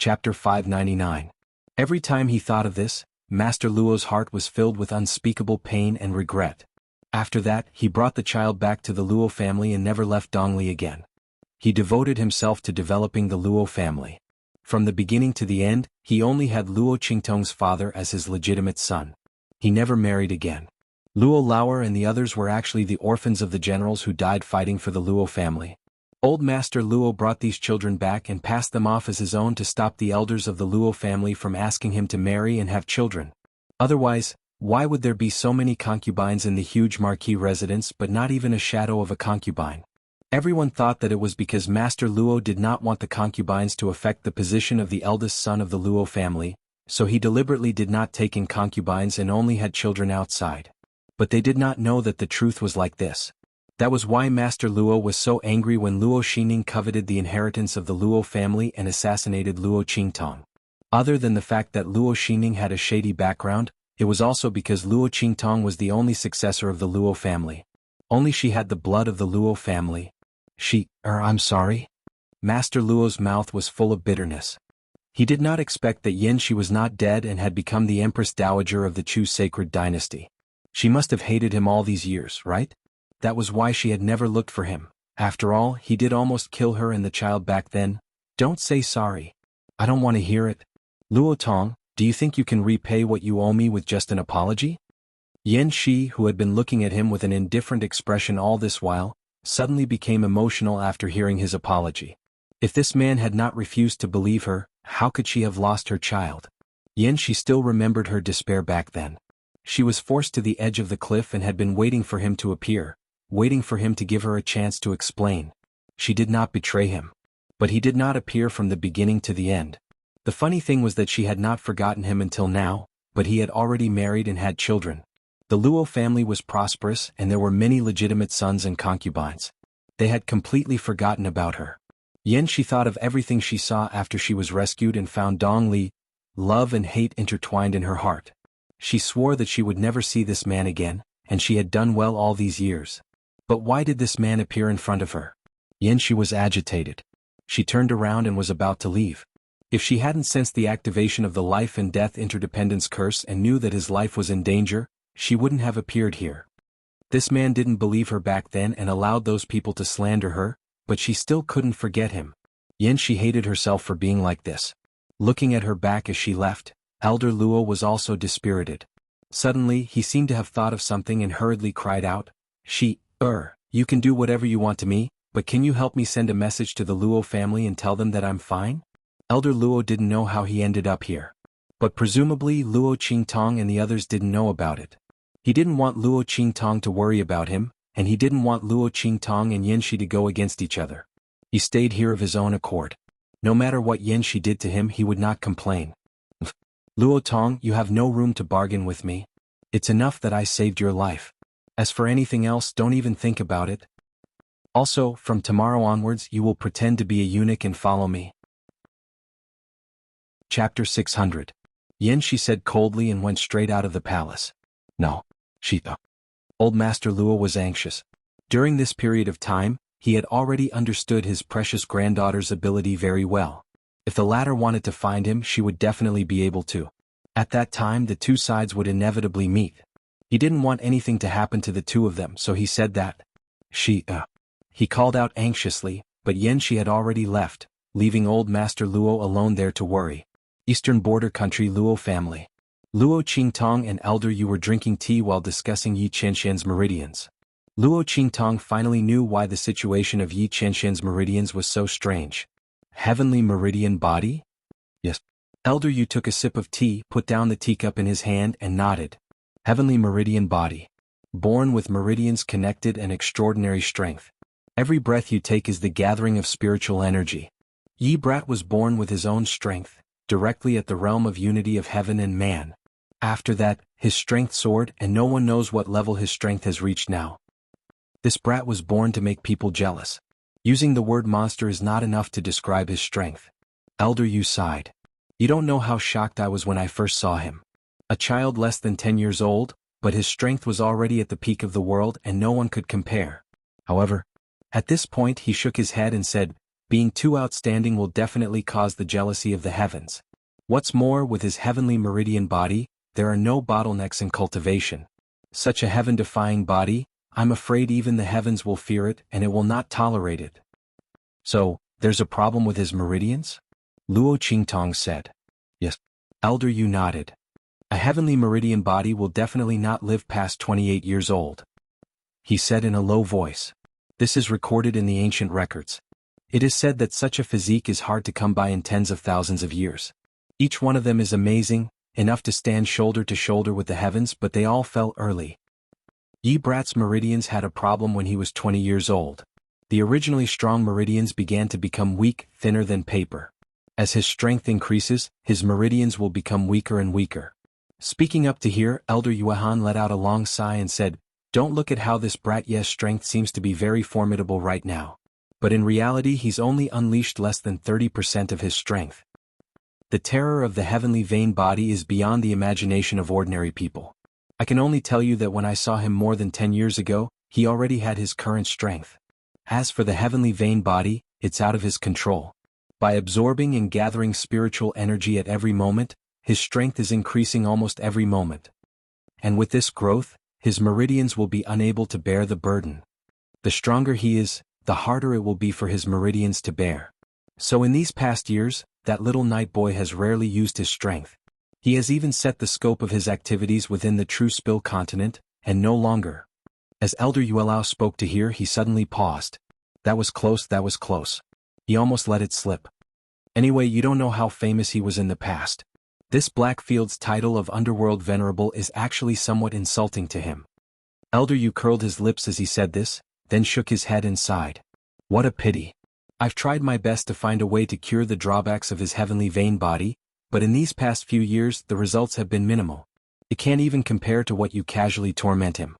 Chapter 599. Every time he thought of this, Master Luo's heart was filled with unspeakable pain and regret. After that, he brought the child back to the Luo family and never left Dongli again. He devoted himself to developing the Luo family. From the beginning to the end, he only had Luo Qingtong's father as his legitimate son. He never married again. Luo Lauer and the others were actually the orphans of the generals who died fighting for the Luo family. Old Master Luo brought these children back and passed them off as his own to stop the elders of the Luo family from asking him to marry and have children. Otherwise, why would there be so many concubines in the huge marquis residence but not even a shadow of a concubine? Everyone thought that it was because Master Luo did not want the concubines to affect the position of the eldest son of the Luo family, so he deliberately did not take in concubines and only had children outside. But they did not know that the truth was like this. That was why Master Luo was so angry when Luo Xining coveted the inheritance of the Luo family and assassinated Luo Qingtong. Other than the fact that Luo Xining had a shady background, it was also because Luo Qingtong was the only successor of the Luo family. Only she had the blood of the Luo family. I'm sorry? Master Luo's mouth was full of bitterness. He did not expect that Yanxi was not dead and had become the Empress Dowager of the Chu sacred dynasty. She must have hated him all these years, right? That was why she had never looked for him. After all, he did almost kill her and the child back then. Don't say sorry. I don't want to hear it. Luo Tong, do you think you can repay what you owe me with just an apology? Yanxi, who had been looking at him with an indifferent expression all this while, suddenly became emotional after hearing his apology. If this man had not refused to believe her, how could she have lost her child? Yanxi still remembered her despair back then. She was forced to the edge of the cliff and had been waiting for him to appear, waiting for him to give her a chance to explain. She did not betray him. But he did not appear from the beginning to the end. The funny thing was that she had not forgotten him until now, but he had already married and had children. The Luo family was prosperous and there were many legitimate sons and concubines. They had completely forgotten about her. Yanxi thought of everything she saw after she was rescued and found Dongli, love and hate intertwined in her heart. She swore that she would never see this man again, and she had done well all these years. But why did this man appear in front of her? Yanxi was agitated. She turned around and was about to leave. If she hadn't sensed the activation of the life and death interdependence curse and knew that his life was in danger, she wouldn't have appeared here. This man didn't believe her back then and allowed those people to slander her, but she still couldn't forget him. Yanxi hated herself for being like this. Looking at her back as she left, Elder Luo was also dispirited. Suddenly, he seemed to have thought of something and hurriedly cried out, You can do whatever you want to me, but can you help me send a message to the Luo family and tell them that I'm fine? Elder Luo didn't know how he ended up here. But presumably Luo Qingtong and the others didn't know about it. He didn't want Luo Qingtong to worry about him, and he didn't want Luo Qingtong and Yanxi to go against each other. He stayed here of his own accord. No matter what Yanxi did to him, he would not complain. Luo Tong, you have no room to bargain with me. It's enough that I saved your life. As for anything else, don't even think about it. Also, from tomorrow onwards you will pretend to be a eunuch and follow me. Chapter 600. Yanxi said coldly and went straight out of the palace. No. Old Master Luo was anxious. During this period of time, he had already understood his precious granddaughter's ability very well. If the latter wanted to find him, she would definitely be able to. At that time, the two sides would inevitably meet. He didn't want anything to happen to the two of them, so he said that. He called out anxiously, but Yanxi had already left, leaving old Master Luo alone there to worry. Eastern border country Luo family. Luo Qingtong and Elder Yu were drinking tea while discussing Yi Qianxian's meridians. Luo Qingtong finally knew why the situation of Yi Qianxian's meridians was so strange. Heavenly meridian body? Yes. Elder Yu took a sip of tea, put down the teacup in his hand and nodded. Heavenly meridian body. Born with meridians connected and extraordinary strength. Every breath you take is the gathering of spiritual energy. Yi Brat was born with his own strength, directly at the realm of unity of heaven and man. After that, his strength soared and no one knows what level his strength has reached now. This brat was born to make people jealous. Using the word monster is not enough to describe his strength. Elder Yu sighed. You don't know how shocked I was when I first saw him. A child less than 10 years old, but his strength was already at the peak of the world and no one could compare. However, at this point he shook his head and said, Being too outstanding will definitely cause the jealousy of the heavens. What's more, with his heavenly meridian body, there are no bottlenecks in cultivation. Such a heaven-defying body, I'm afraid even the heavens will fear it and it will not tolerate it. So, there's a problem with his meridians? Luo Qingtong said. Yes. Elder Yu nodded. A heavenly meridian body will definitely not live past 28 years old. He said in a low voice. This is recorded in the ancient records. It is said that such a physique is hard to come by in tens of thousands of years. Each one of them is amazing, enough to stand shoulder to shoulder with the heavens, but they all fell early. Yi Brat's meridians had a problem when he was 20 years old. The originally strong meridians began to become weak, thinner than paper. As his strength increases, his meridians will become weaker and weaker. Speaking up to here, Elder Yuan let out a long sigh and said, "Don't look at how this brat Ye's strength seems to be very formidable right now. But in reality he's only unleashed less than 30% of his strength. The terror of the heavenly vein body is beyond the imagination of ordinary people. I can only tell you that when I saw him more than 10 years ago, he already had his current strength. As for the heavenly vein body, it's out of his control. By absorbing and gathering spiritual energy at every moment, his strength is increasing almost every moment. And with this growth, his meridians will be unable to bear the burden. The stronger he is, the harder it will be for his meridians to bear. So in these past years, that little night boy has rarely used his strength. He has even set the scope of his activities within the true Spill continent, and no longer." As Elder Yuelao spoke to here, he suddenly paused. That was close, that was close. He almost let it slip. Anyway, you don't know how famous he was in the past. This Blackfield's title of Underworld Venerable is actually somewhat insulting to him. Elder Yu curled his lips as he said this, then shook his head and sighed. What a pity. I've tried my best to find a way to cure the drawbacks of his heavenly vein body, but in these past few years the results have been minimal. It can't even compare to what you casually torment him.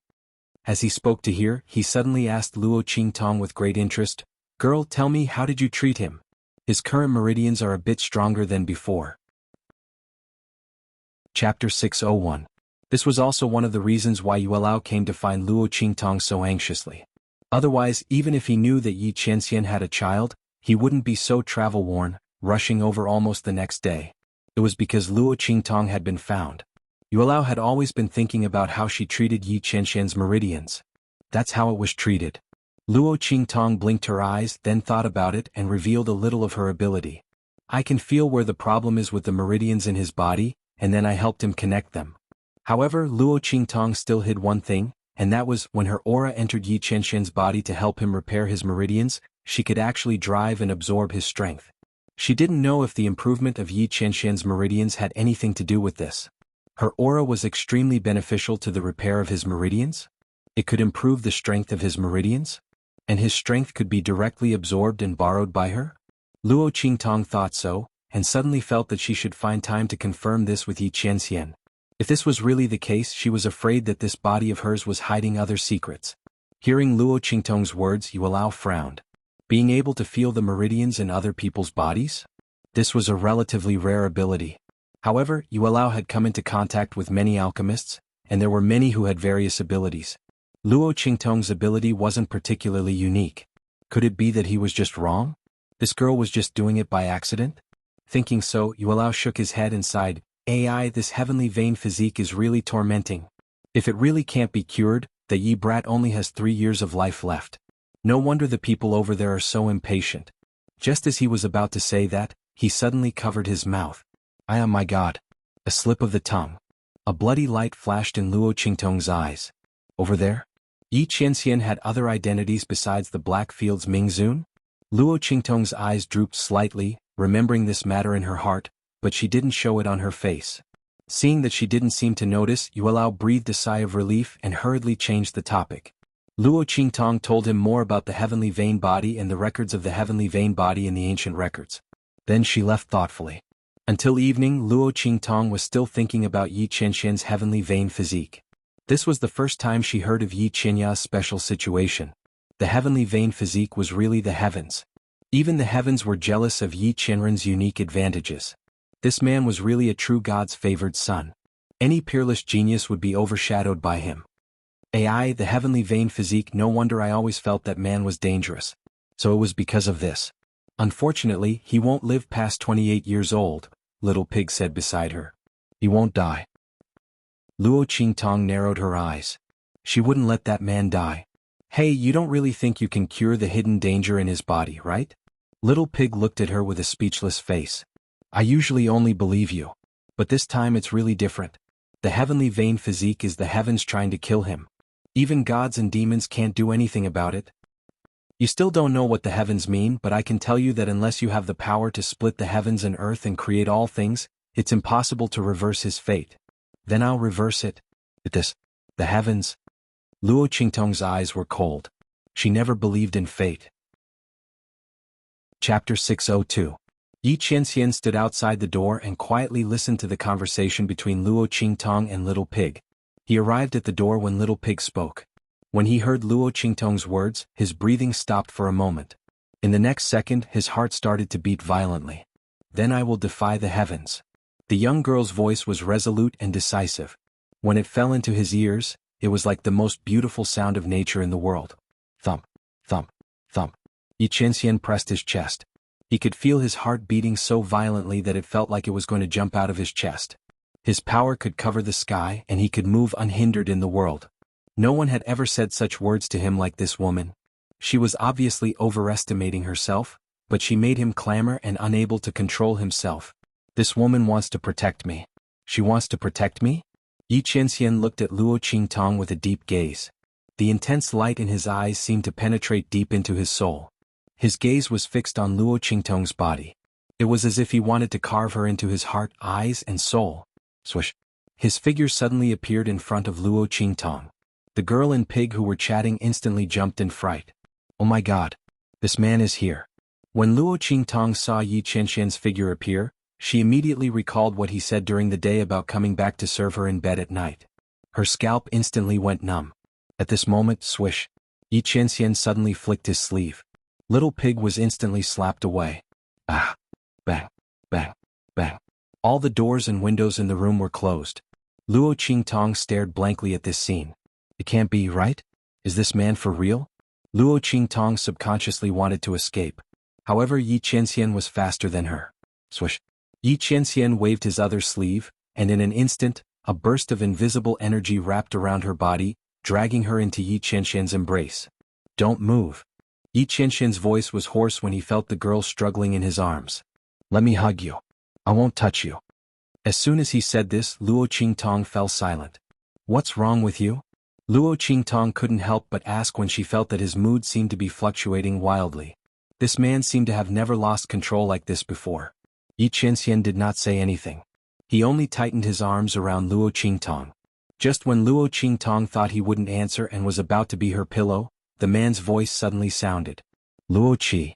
As he spoke to here, he suddenly asked Luo Qingtong with great interest, "Girl, tell me, how did you treat him? His current meridians are a bit stronger than before." Chapter 601. This was also one of the reasons why Yuelao came to find Luo Qingtong so anxiously. Otherwise, even if he knew that Yi Qianxian had a child, he wouldn't be so travel-worn, rushing over almost the next day. It was because Luo Qingtong had been found. Yuelao had always been thinking about how she treated Yi Qianxian's meridians. That's how it was treated. Luo Qingtong blinked her eyes, then thought about it and revealed a little of her ability. I can feel where the problem is with the meridians in his body, and then I helped him connect them. However, Luo Qingtong still hid one thing, and that was, when her aura entered Yi Qianxian's body to help him repair his meridians, she could actually drive and absorb his strength. She didn't know if the improvement of Yi Qianxian's meridians had anything to do with this. Her aura was extremely beneficial to the repair of his meridians. It could improve the strength of his meridians, and his strength could be directly absorbed and borrowed by her. Luo Qingtong thought so, and suddenly felt that she should find time to confirm this with Yi Qianxian. If this was really the case, she was afraid that this body of hers was hiding other secrets. Hearing Luo Qingtong's words, Yuelao frowned. Being able to feel the meridians in other people's bodies? This was a relatively rare ability. However, Yuelao had come into contact with many alchemists, and there were many who had various abilities. Luo Qingtong's ability wasn't particularly unique. Could it be that he was just wrong? This girl was just doing it by accident? Thinking so, Yuelao shook his head and sighed. AI, this heavenly vein physique is really tormenting. If it really can't be cured, the Yi brat only has 3 years of life left. No wonder the people over there are so impatient. Just as he was about to say that, he suddenly covered his mouth. Oh my god. A slip of the tongue. A bloody light flashed in Luo Qingtong's eyes. Over there? Yi Qianxian had other identities besides the Blackfield's Mingzun? Luo Qingtong's eyes drooped slightly, remembering this matter in her heart, but she didn't show it on her face. Seeing that she didn't seem to notice, Yuelao breathed a sigh of relief and hurriedly changed the topic. Luo Qingtong told him more about the heavenly vein body and the records of the heavenly vein body in the ancient records. Then she left thoughtfully. Until evening, Luo Qingtong was still thinking about Yi Qianxian's heavenly vein physique. This was the first time she heard of Yi Qianya's special situation. The heavenly vein physique was really the heavens. Even the heavens were jealous of Yi Qianren's unique advantages. This man was really a true God's favored son. Any peerless genius would be overshadowed by him. AI, the heavenly vein physique, no wonder I always felt that man was dangerous. So it was because of this. Unfortunately, he won't live past 28 years old, Little Pig said beside her. He won't die. Luo Qingtong narrowed her eyes. She wouldn't let that man die. Hey, you don't really think you can cure the hidden danger in his body, right? Little Pig looked at her with a speechless face. I usually only believe you. But this time it's really different. The heavenly vain physique is the heavens trying to kill him. Even gods and demons can't do anything about it. You still don't know what the heavens mean, but I can tell you that unless you have the power to split the heavens and earth and create all things, it's impossible to reverse his fate. Then I'll reverse it. The heavens. Luo Qingtong's eyes were cold. She never believed in fate. Chapter 602. Yi Qianxian stood outside the door and quietly listened to the conversation between Luo Qingtong and Little Pig. He arrived at the door when Little Pig spoke. When he heard Luo Qingtong's words, his breathing stopped for a moment. In the next second, his heart started to beat violently. Then I will defy the heavens. The young girl's voice was resolute and decisive. When it fell into his ears, it was like the most beautiful sound of nature in the world. Thump, thump, thump. Yi Qianxian pressed his chest. He could feel his heart beating so violently that it felt like it was going to jump out of his chest. His power could cover the sky and he could move unhindered in the world. No one had ever said such words to him like this woman. She was obviously overestimating herself, but she made him clamor and unable to control himself. This woman wants to protect me. She wants to protect me? Yi Qianxian looked at Luo Qingtong with a deep gaze. The intense light in his eyes seemed to penetrate deep into his soul. His gaze was fixed on Luo Qingtong's body. It was as if he wanted to carve her into his heart, eyes, and soul. Swish. His figure suddenly appeared in front of Luo Qingtong. The girl and Pig who were chatting instantly jumped in fright. Oh my god. This man is here. When Luo Qingtong saw Yi Qianxian's figure appear, she immediately recalled what he said during the day about coming back to serve her in bed at night. Her scalp instantly went numb. At this moment, swish. Yi Qianxian suddenly flicked his sleeve. Little Pig was instantly slapped away. Ah! Bang! Bang! Bang! All the doors and windows in the room were closed. Luo Qingtong stared blankly at this scene. It can't be, right? Is this man for real? Luo Qingtong subconsciously wanted to escape. However, Yi Qianxian was faster than her. Swish. Yi Qianxian waved his other sleeve, and in an instant, a burst of invisible energy wrapped around her body, dragging her into Yi Qianxian's embrace. Don't move. Yi Qianxian's voice was hoarse when he felt the girl struggling in his arms. Let me hug you. I won't touch you. As soon as he said this, Luo Qingtong fell silent. What's wrong with you? Luo Qingtong couldn't help but ask when she felt that his mood seemed to be fluctuating wildly. This man seemed to have never lost control like this before. Yi Qianxian did not say anything. He only tightened his arms around Luo Qingtong. Just when Luo Qingtong thought he wouldn't answer and was about to be her pillow, the man's voice suddenly sounded. Luo Qi.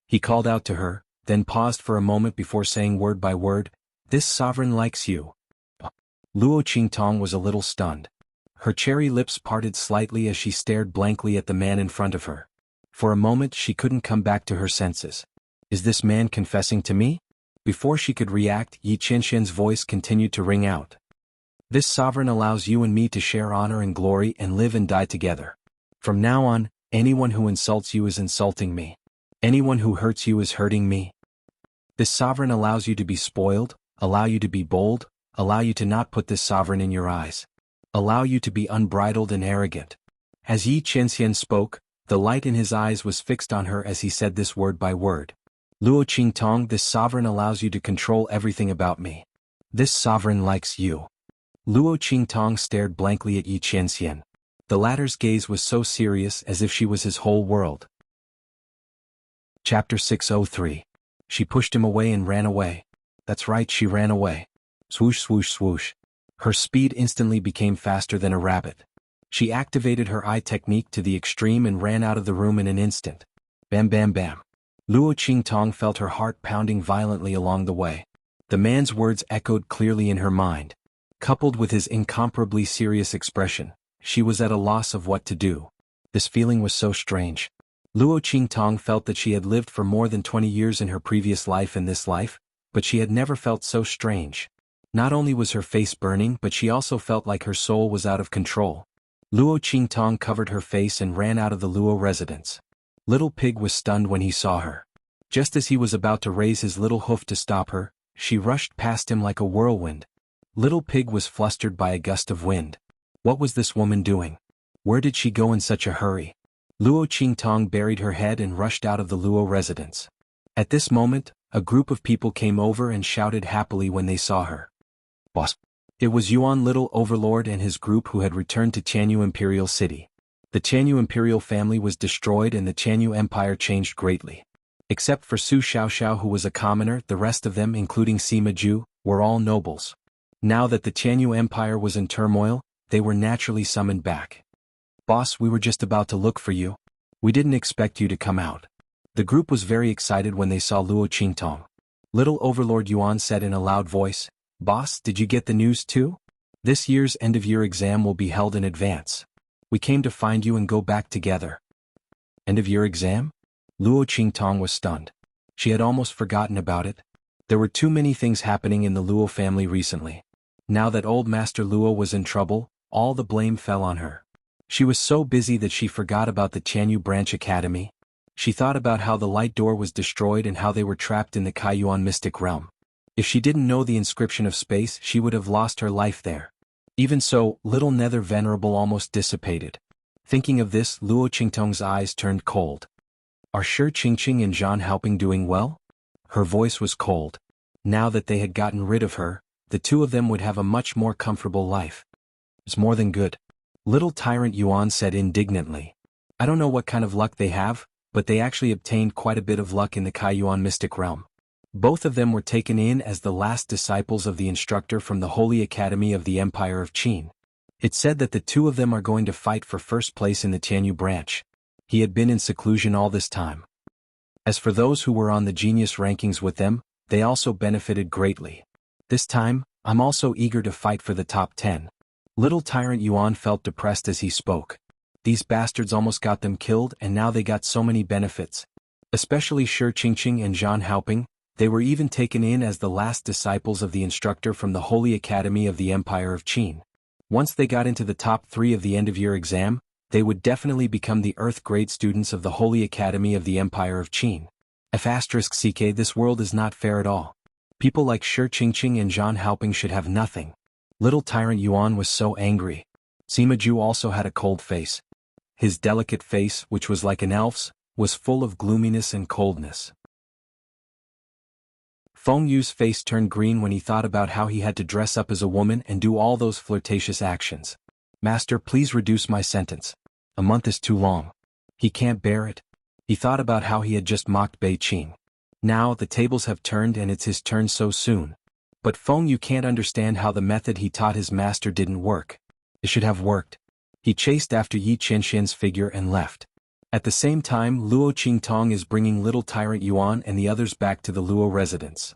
He called out to her, then paused for a moment before saying word by word, "This sovereign likes you." Luo Qingtong was a little stunned. Her cherry lips parted slightly as she stared blankly at the man in front of her. For a moment she couldn't come back to her senses. Is this man confessing to me? Before she could react, Yi Qianxian's voice continued to ring out. This sovereign allows you and me to share honor and glory and live and die together. From now on, anyone who insults you is insulting me. Anyone who hurts you is hurting me. This sovereign allows you to be spoiled, allow you to be bold, allow you to not put this sovereign in your eyes. Allow you to be unbridled and arrogant. As Yi Qianxian spoke, the light in his eyes was fixed on her as he said this word by word. Luo Qingtong, this sovereign allows you to control everything about me. This sovereign likes you. Luo Qingtong stared blankly at Yi Qianxian. The latter's gaze was so serious as if she was his whole world. Chapter 603. She pushed him away and ran away. That's right, she ran away. Swoosh swoosh swoosh. Her speed instantly became faster than a rabbit. She activated her eye technique to the extreme and ran out of the room in an instant. Bam bam bam. Luo Qingtong felt her heart pounding violently along the way. The man's words echoed clearly in her mind. Coupled with his incomparably serious expression, she was at a loss of what to do. This feeling was so strange. Luo Qingtong felt that she had lived for more than 20 years in her previous life and this life, but she had never felt so strange. Not only was her face burning, but she also felt like her soul was out of control. Luo Qingtong covered her face and ran out of the Luo residence. Little Pig was stunned when he saw her. Just as he was about to raise his little hoof to stop her, she rushed past him like a whirlwind. Little Pig was flustered by a gust of wind. What was this woman doing? Where did she go in such a hurry? Luo Qingtong buried her head and rushed out of the Luo residence. At this moment, a group of people came over and shouted happily when they saw her. Boss. It was Yuan Little Overlord and his group who had returned to Qianyu Imperial City. The Qianyu Imperial family was destroyed and the Qianyu Empire changed greatly. Except for Su Xiaoxiao who was a commoner, the rest of them including Sima Ju, were all nobles. Now that the Qianyu Empire was in turmoil, they were naturally summoned back. Boss, we were just about to look for you. We didn't expect you to come out. The group was very excited when they saw Luo Qingtong. Little Overlord Yuan said in a loud voice, Boss, did you get the news too? This year's end-of-year exam will be held in advance. We came to find you and go back together. End-of-year exam? Luo Qingtong was stunned. She had almost forgotten about it. There were too many things happening in the Luo family recently. Now that old Master Luo was in trouble, all the blame fell on her. She was so busy that she forgot about the Qianyu Branch Academy. She thought about how the light door was destroyed and how they were trapped in the Kaiyuan mystic realm. If she didn't know the inscription of space, she would have lost her life there. Even so, little Nether Venerable almost dissipated. Thinking of this, Luo Qingtong's eyes turned cold. Are Shi Qingqing and xuanhuan doing well? Her voice was cold. Now that they had gotten rid of her, the two of them would have a much more comfortable life. It's more than good. Little Tyrant Yuan said indignantly. I don't know what kind of luck they have, but they actually obtained quite a bit of luck in the Kaiyuan mystic realm. Both of them were taken in as the last disciples of the instructor from the Holy Academy of the Empire of Qin. It said that the two of them are going to fight for first place in the Qianyu branch. He had been in seclusion all this time. As for those who were on the genius rankings with them, they also benefited greatly. This time, I'm also eager to fight for the top 10. Little Tyrant Yuan felt depressed as he spoke. These bastards almost got them killed and now they got so many benefits. Especially Shi Qingqing and xuanhuan, they were even taken in as the last disciples of the instructor from the Holy Academy of the Empire of Qin. Once they got into the top 3 of the end-of-year exam, they would definitely become the Earth grade students of the Holy Academy of the Empire of Qin. *CK This world is not fair at all. People like Shi Qingqing and xuanhuan should have nothing. Little Tyrant Yuan was so angry. Sima Ju also had a cold face. His delicate face, which was like an elf's, was full of gloominess and coldness. Feng Yu's face turned green when he thought about how he had to dress up as a woman and do all those flirtatious actions. Master, please reduce my sentence. A month is too long. He can't bear it. He thought about how he had just mocked Bei Qing. Now the tables have turned and it's his turn so soon. But Feng Yu can't understand how the method he taught his master didn't work. It should have worked. He chased after Yi Qianxian's figure and left. At the same time, Luo Qingtong is bringing Little Tyrant Yuan and the others back to the Luo residence.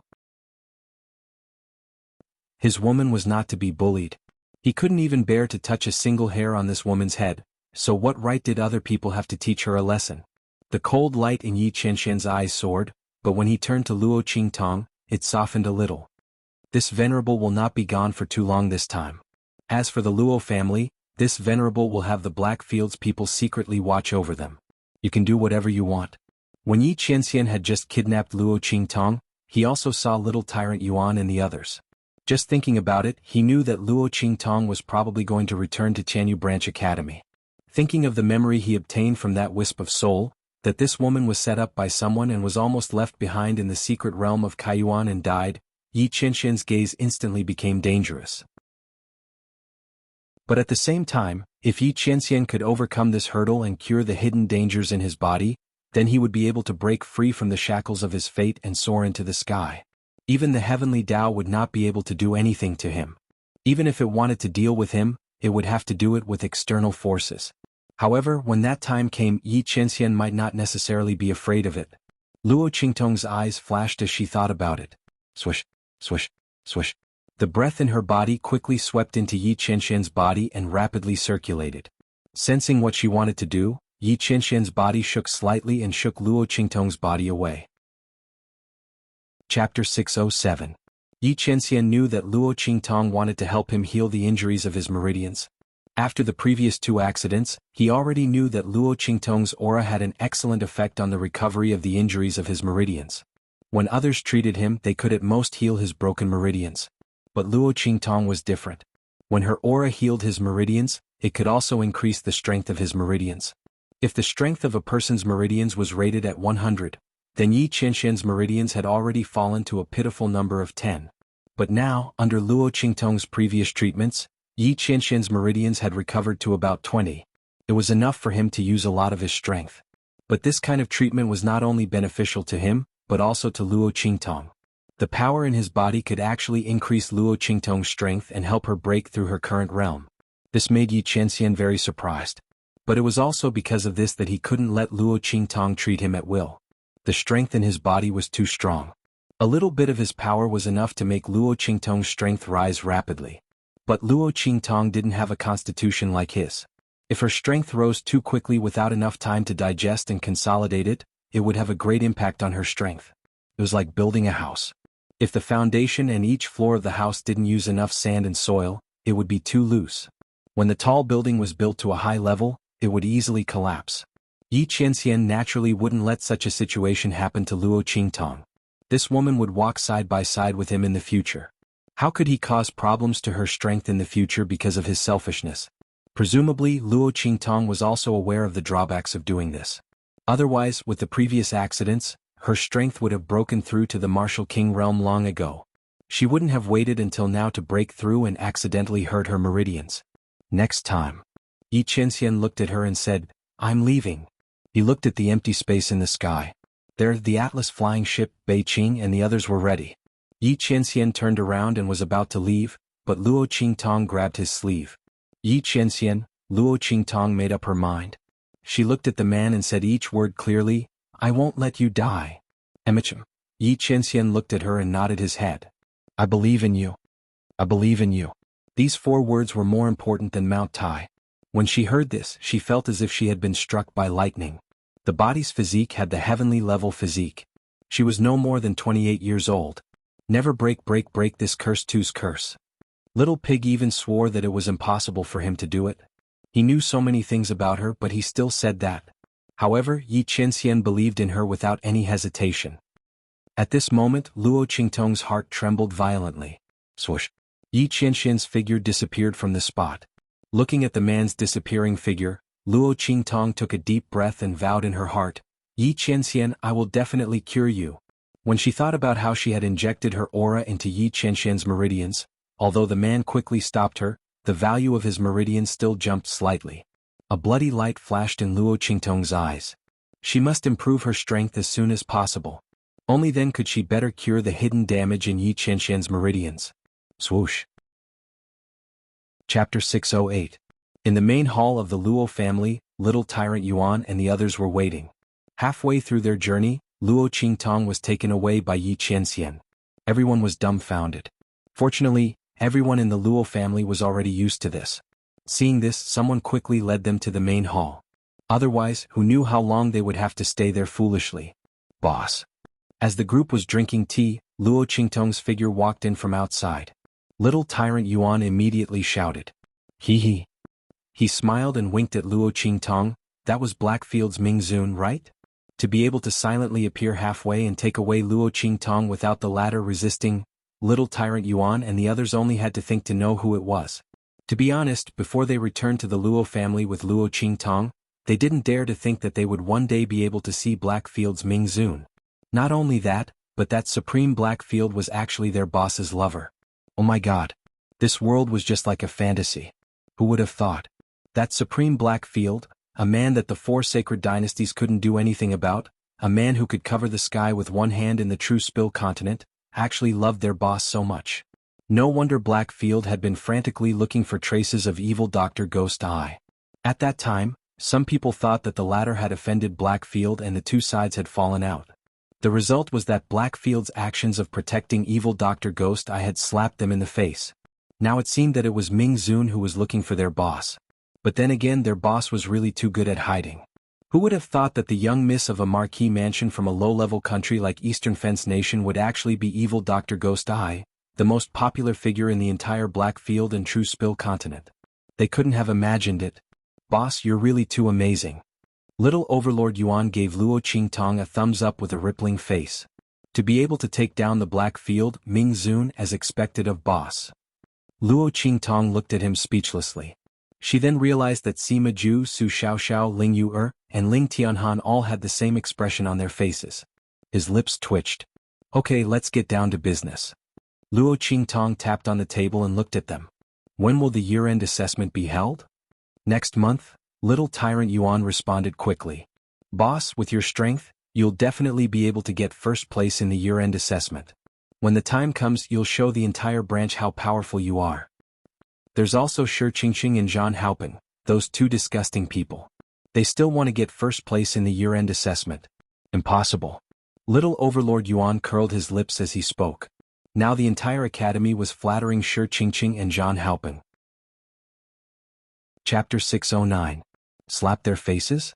His woman was not to be bullied. He couldn't even bear to touch a single hair on this woman's head, so what right did other people have to teach her a lesson? The cold light in Yi Qianxian's eyes soared, but when he turned to Luo Qingtong, it softened a little. This venerable will not be gone for too long this time. As for the Luo family, this venerable will have the Black Fields people secretly watch over them. You can do whatever you want. When Yi Qianxian had just kidnapped Luo Qingtong, he also saw Little Tyrant Yuan and the others. Just thinking about it, he knew that Luo Qingtong was probably going to return to Qianyu Branch Academy. Thinking of the memory he obtained from that wisp of soul, that this woman was set up by someone and was almost left behind in the secret realm of Kaiyuan and died, Yi Qianxian's gaze instantly became dangerous. But at the same time, if Yi Qianxian could overcome this hurdle and cure the hidden dangers in his body, then he would be able to break free from the shackles of his fate and soar into the sky. Even the heavenly Tao would not be able to do anything to him. Even if it wanted to deal with him, it would have to do it with external forces. However, when that time came, Yi Qianxian might not necessarily be afraid of it. Luo Qingtong's eyes flashed as she thought about it. Swish, swish, swish. The breath in her body quickly swept into Yi Qianxian's body and rapidly circulated. Sensing what she wanted to do, Yi Qianxian's body shook slightly and shook Luo Qingtong's body away. Chapter 607. Yi Qianxian knew that Luo Qingtong wanted to help him heal the injuries of his meridians. After the previous two accidents, he already knew that Luo Qingtong's aura had an excellent effect on the recovery of the injuries of his meridians. When others treated him, they could at most heal his broken meridians. But Luo Qingtong was different. When her aura healed his meridians, it could also increase the strength of his meridians. If the strength of a person's meridians was rated at 100, then Yi Qianxian's meridians had already fallen to a pitiful number of 10. But now, under Luo Qingtong's previous treatments, Yi Qianxian's meridians had recovered to about 20. It was enough for him to use a lot of his strength. But this kind of treatment was not only beneficial to him, but also to Luo Qingtong. The power in his body could actually increase Luo Qingtong's strength and help her break through her current realm. This made Yi Qianxian very surprised. But it was also because of this that he couldn't let Luo Qingtong treat him at will. The strength in his body was too strong. A little bit of his power was enough to make Luo Qingtong's strength rise rapidly. But Luo Qingtong didn't have a constitution like his. If her strength rose too quickly without enough time to digest and consolidate it, it would have a great impact on her strength. It was like building a house. If the foundation and each floor of the house didn't use enough sand and soil, it would be too loose. When the tall building was built to a high level, it would easily collapse. Yi Qianxian naturally wouldn't let such a situation happen to Luo Qingtong. This woman would walk side by side with him in the future. How could he cause problems to her strength in the future because of his selfishness? Presumably, Luo Qingtong was also aware of the drawbacks of doing this. Otherwise, with the previous accidents, her strength would have broken through to the martial king realm long ago. She wouldn't have waited until now to break through and accidentally hurt her meridians. Next time. Yi Qianxian looked at her and said, "I'm leaving." He looked at the empty space in the sky. There, the Atlas flying ship, Beiqing and the others were ready. Yi Qianxian turned around and was about to leave, but Luo Qingtong grabbed his sleeve. Yi Qianxian, Luo Qingtong made up her mind. She looked at the man and said each word clearly, "I won't let you die." Emichim. Yi Qianxian looked at her and nodded his head. "I believe in you. I believe in you." These 4 words were more important than Mount Tai. When she heard this, she felt as if she had been struck by lightning. The body's physique had the heavenly level physique. She was no more than 28 years old. Never break this curse two's curse. Little Pig even swore that it was impossible for him to do it. He knew so many things about her, but he still said that. However, Yi Qianxian believed in her without any hesitation. At this moment, Luo Qingtong's heart trembled violently. Swoosh. Yi Qianxian's figure disappeared from the spot. Looking at the man's disappearing figure, Luo Qingtong took a deep breath and vowed in her heart, "Yi Qianxian, I will definitely cure you." When she thought about how she had injected her aura into Yi Qianxian's meridians, although the man quickly stopped her, the value of his meridians still jumped slightly. A bloody light flashed in Luo Qingtong's eyes. She must improve her strength as soon as possible. Only then could she better cure the hidden damage in Yi Qianxian's meridians. Swoosh. Chapter 608. In the main hall of the Luo family, little Tyrant Yuan and the others were waiting. Halfway through their journey, Luo Qingtong was taken away by Yi Qianxian. Everyone was dumbfounded. Fortunately, everyone in the Luo family was already used to this. Seeing this, someone quickly led them to the main hall. Otherwise, who knew how long they would have to stay there foolishly? Boss. As the group was drinking tea, Luo Qingtong's figure walked in from outside. Little Tyrant Yuan immediately shouted, "Hee hee." He smiled and winked at Luo Qingtong. That was Blackfield's Mingzun, right? To be able to silently appear halfway and take away Luo Qingtong without the latter resisting, Little Tyrant Yuan and the others only had to think to know who it was. To be honest, before they returned to the Luo family with Luo Qingtong, they didn't dare to think that they would one day be able to see Blackfield's Mingzun. Not only that, but that Supreme Blackfield was actually their boss's lover. Oh my god. This world was just like a fantasy. Who would have thought? That Supreme Blackfield, a man that the 4 sacred dynasties couldn't do anything about, a man who could cover the sky with one hand in the true Spill continent, actually loved their boss so much. No wonder Blackfield had been frantically looking for traces of evil Dr. Ghost Eye. At that time, some people thought that the latter had offended Blackfield and the 2 sides had fallen out. The result was that Blackfield's actions of protecting evil Dr. Ghost Eye had slapped them in the face. Now it seemed that it was Mingzun who was looking for their boss. But then again, their boss was really too good at hiding. Who would have thought that the young miss of a marquee mansion from a low-level country like Eastern Fence Nation would actually be evil Dr. Ghost Eye, the most popular figure in the entire Blackfield and True Spill continent? They couldn't have imagined it. Boss, you're really too amazing. Little Overlord Yuan gave Luo Qingtong a thumbs up with a rippling face. To be able to take down the Black Field, Ming Zun, as expected of boss. Luo Qingtong looked at him speechlessly. She then realized that Sima Ju, Su Xiaoxiao, Ling Yu and Ling Tianhan all had the same expression on their faces. His lips twitched. Okay, let's get down to business. Luo Qingtong tapped on the table and looked at them. When will the year-end assessment be held? Next month, Little Tyrant Yuan responded quickly. Boss, with your strength, you'll definitely be able to get first place in the year-end assessment. When the time comes, you'll show the entire branch how powerful you are. There's also Shi Qingqing and Zhan Haoping, those two disgusting people. They still want to get first place in the year-end assessment. Impossible. Little Overlord Yuan curled his lips as he spoke. Now the entire academy was flattering Shi Qingqing and Zhan Haoping. Chapter 609. Slap their faces?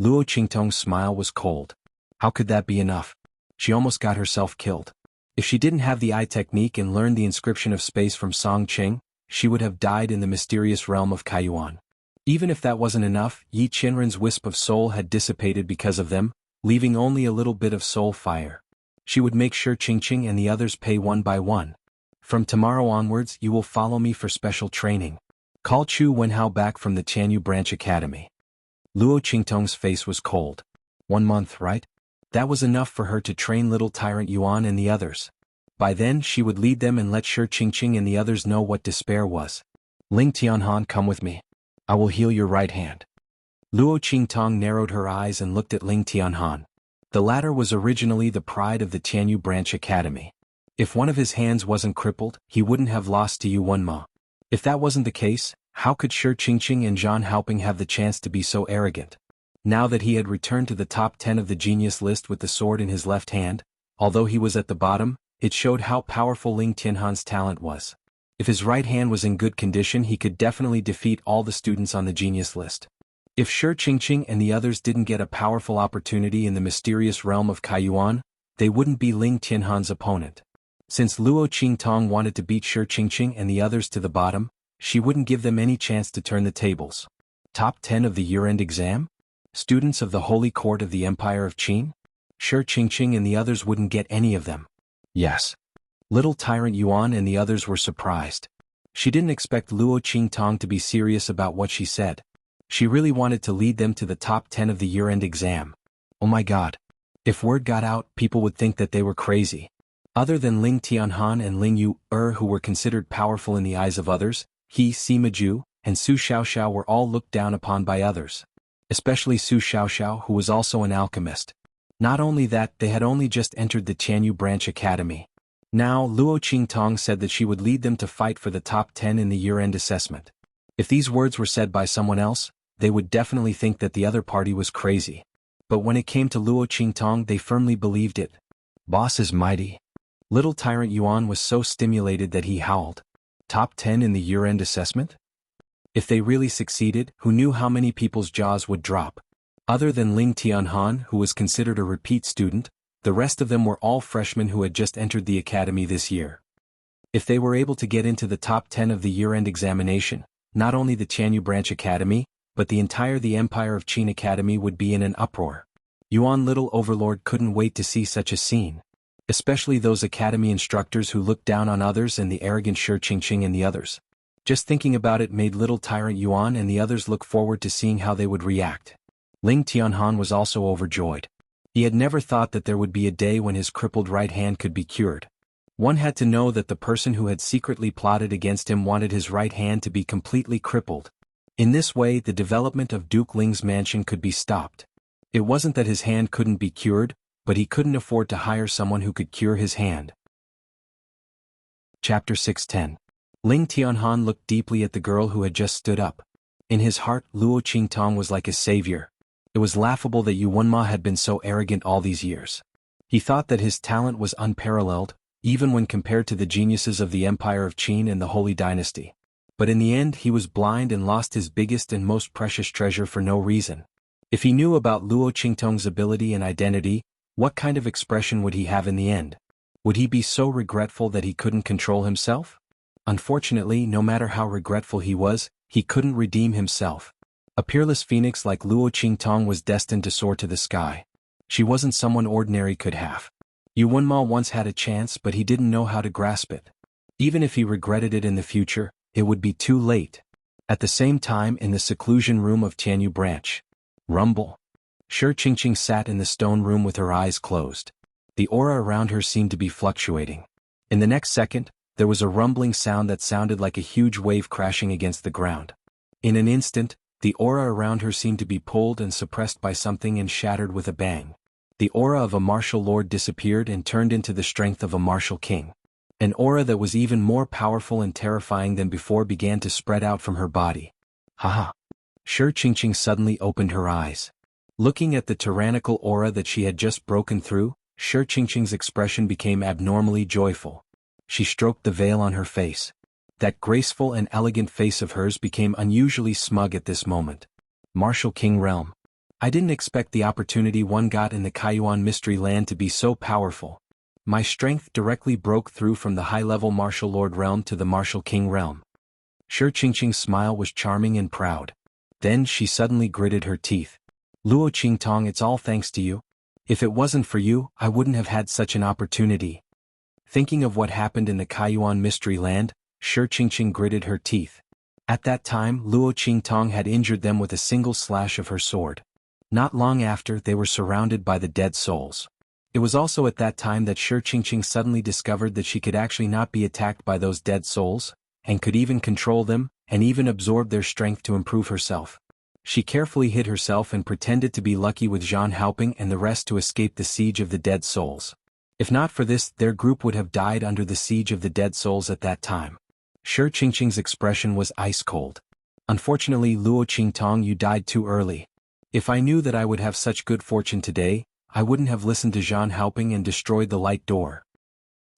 Luo Qingtong's smile was cold. How could that be enough? She almost got herself killed. If she didn't have the eye technique and learned the inscription of space from Song Qing, she would have died in the mysterious realm of Kaiyuan. Even if that wasn't enough, Yi Qinren's wisp of soul had dissipated because of them, leaving only a little bit of soul fire. She would make sure Qingqing and the others pay one by one. From tomorrow onwards, you will follow me for special training. Call Chu Wenhao back from the Tianyu Branch Academy. Luo Qingtong's face was cold. 1 month, right? That was enough for her to train Little Tyrant Yuan and the others. By then she would lead them and let Shi Qingqing and the others know what despair was. Ling Tianhan, come with me. I will heal your right hand. Luo Qingtong narrowed her eyes and looked at Ling Tianhan. The latter was originally the pride of the Tianyu Branch Academy. If one of his hands wasn't crippled, he wouldn't have lost to Yuan Ma. If that wasn't the case, how could Shi Qingqing and Zhan Haoping have the chance to be so arrogant? Now that he had returned to the top 10 of the genius list with the sword in his left hand, although he was at the bottom, it showed how powerful Ling Tianhan's talent was. If his right hand was in good condition, he could definitely defeat all the students on the genius list. If Shi Qingqing and the others didn't get a powerful opportunity in the mysterious realm of Kaiyuan, they wouldn't be Ling Tianhan's opponent. Since Luo Qingtong wanted to beat Shi Qingqing and the others to the bottom, she wouldn't give them any chance to turn the tables. Top 10 of the year-end exam? Students of the Holy Court of the Empire of Qin? Shi Qingqing and the others wouldn't get any of them. Yes. Little Tyrant Yuan and the others were surprised. She didn't expect Luo Qingtong to be serious about what she said. She really wanted to lead them to the top 10 of the year-end exam. Oh my god. If word got out, people would think that they were crazy. Other than Ling Tianhan and Ling Yu, who were considered powerful in the eyes of others, he, Sima Ju, and Su Xiaoxiao were all looked down upon by others. Especially Su Xiaoxiao, who was also an alchemist. Not only that, they had only just entered the Tianyu Branch Academy. Now, Luo Qingtong said that she would lead them to fight for the top 10 in the year-end assessment. If these words were said by someone else, they would definitely think that the other party was crazy. But when it came to Luo Qingtong, they firmly believed it. Boss is mighty. Little Tyrant Yuan was so stimulated that he howled. Top 10 in the year-end assessment? If they really succeeded, who knew how many people's jaws would drop? Other than Ling Tianhan, who was considered a repeat student, the rest of them were all freshmen who had just entered the academy this year. If they were able to get into the top 10 of the year-end examination, not only the Tianyu Branch Academy, but the entire the Empire of Qin Academy would be in an uproar. Yuan Little Overlord couldn't wait to see such a scene. Especially those academy instructors who looked down on others and the arrogant Shi Qingqing and the others. Just thinking about it made Little Tyrant Yuan and the others look forward to seeing how they would react. Ling Tianhan was also overjoyed. He had never thought that there would be a day when his crippled right hand could be cured. One had to know that the person who had secretly plotted against him wanted his right hand to be completely crippled. In this way, the development of Duke Ling's mansion could be stopped. It wasn't that his hand couldn't be cured, but he couldn't afford to hire someone who could cure his hand. Chapter 610. Ling Tianhan looked deeply at the girl who had just stood up. In his heart, Luo Qingtong was like a savior. It was laughable that Yuan Ma had been so arrogant all these years. He thought that his talent was unparalleled, even when compared to the geniuses of the Empire of Qin and the Holy Dynasty. But in the end he was blind and lost his biggest and most precious treasure for no reason. If he knew about Luo Qingtong's ability and identity, what kind of expression would he have in the end? Would he be so regretful that he couldn't control himself? Unfortunately, no matter how regretful he was, he couldn't redeem himself. A peerless phoenix like Luo Qingtong was destined to soar to the sky. She wasn't someone ordinary could have. Yuanma once had a chance, but he didn't know how to grasp it. Even if he regretted it in the future, it would be too late. At the same time, in the seclusion room of Tianyu Branch. Rumble. Shi Qingqing sat in the stone room with her eyes closed. The aura around her seemed to be fluctuating. In the next second, there was a rumbling sound that sounded like a huge wave crashing against the ground. In an instant, the aura around her seemed to be pulled and suppressed by something and shattered with a bang. The aura of a martial lord disappeared and turned into the strength of a martial king. An aura that was even more powerful and terrifying than before began to spread out from her body. Haha. Shi Qingqing suddenly opened her eyes. Looking at the tyrannical aura that she had just broken through, Shi Qingqing's expression became abnormally joyful. She stroked the veil on her face. That graceful and elegant face of hers became unusually smug at this moment. Martial King Realm. I didn't expect the opportunity one got in the Kaiyuan Mystery Land to be so powerful. My strength directly broke through from the high-level Martial Lord Realm to the Martial King Realm. Shi Qingqing's smile was charming and proud. Then she suddenly gritted her teeth. Luo Qingtong, it's all thanks to you. If it wasn't for you, I wouldn't have had such an opportunity. Thinking of what happened in the Kaiyuan Mystery Land, Shi Qingqing gritted her teeth. At that time, Luo Qingtong had injured them with a single slash of her sword. Not long after, they were surrounded by the dead souls. It was also at that time that Shi Qingqing suddenly discovered that she could actually not be attacked by those dead souls, and could even control them, and even absorb their strength to improve herself. She carefully hid herself and pretended to be lucky with xuanhuan and the rest to escape the siege of the dead souls. If not for this, their group would have died under the siege of the dead souls at that time. Shi Qingqing's expression was ice cold. Unfortunately, Luo Qingtong, you died too early. If I knew that I would have such good fortune today, I wouldn't have listened to xuanhuan and destroyed the light door.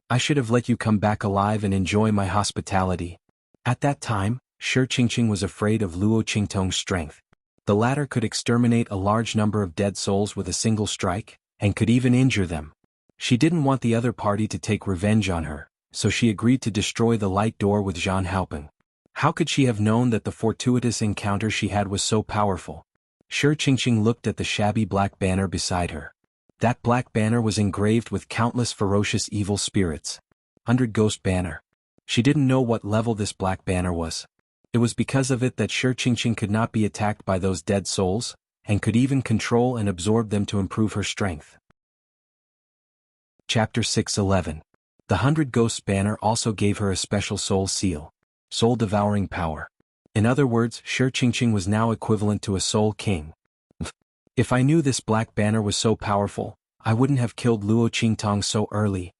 I should have let you come back alive and enjoy my hospitality. At that time, Shi Qingqing was afraid of Luo Qingtong's strength. The latter could exterminate a large number of dead souls with a single strike, and could even injure them. She didn't want the other party to take revenge on her, so she agreed to destroy the light door with xuanhuan. How could she have known that the fortuitous encounter she had was so powerful? Shi Qingqing looked at the shabby black banner beside her. That black banner was engraved with countless ferocious evil spirits. 100 Ghost Banner. She didn't know what level this black banner was. It was because of it that Shi Qingqing could not be attacked by those dead souls, and could even control and absorb them to improve her strength. Chapter 6:11. The 100 Ghosts banner also gave her a special soul seal. Soul-devouring power. In other words, Shi Qingqing was now equivalent to a soul king. If I knew this black banner was so powerful, I wouldn't have killed Luo Qingtong so early.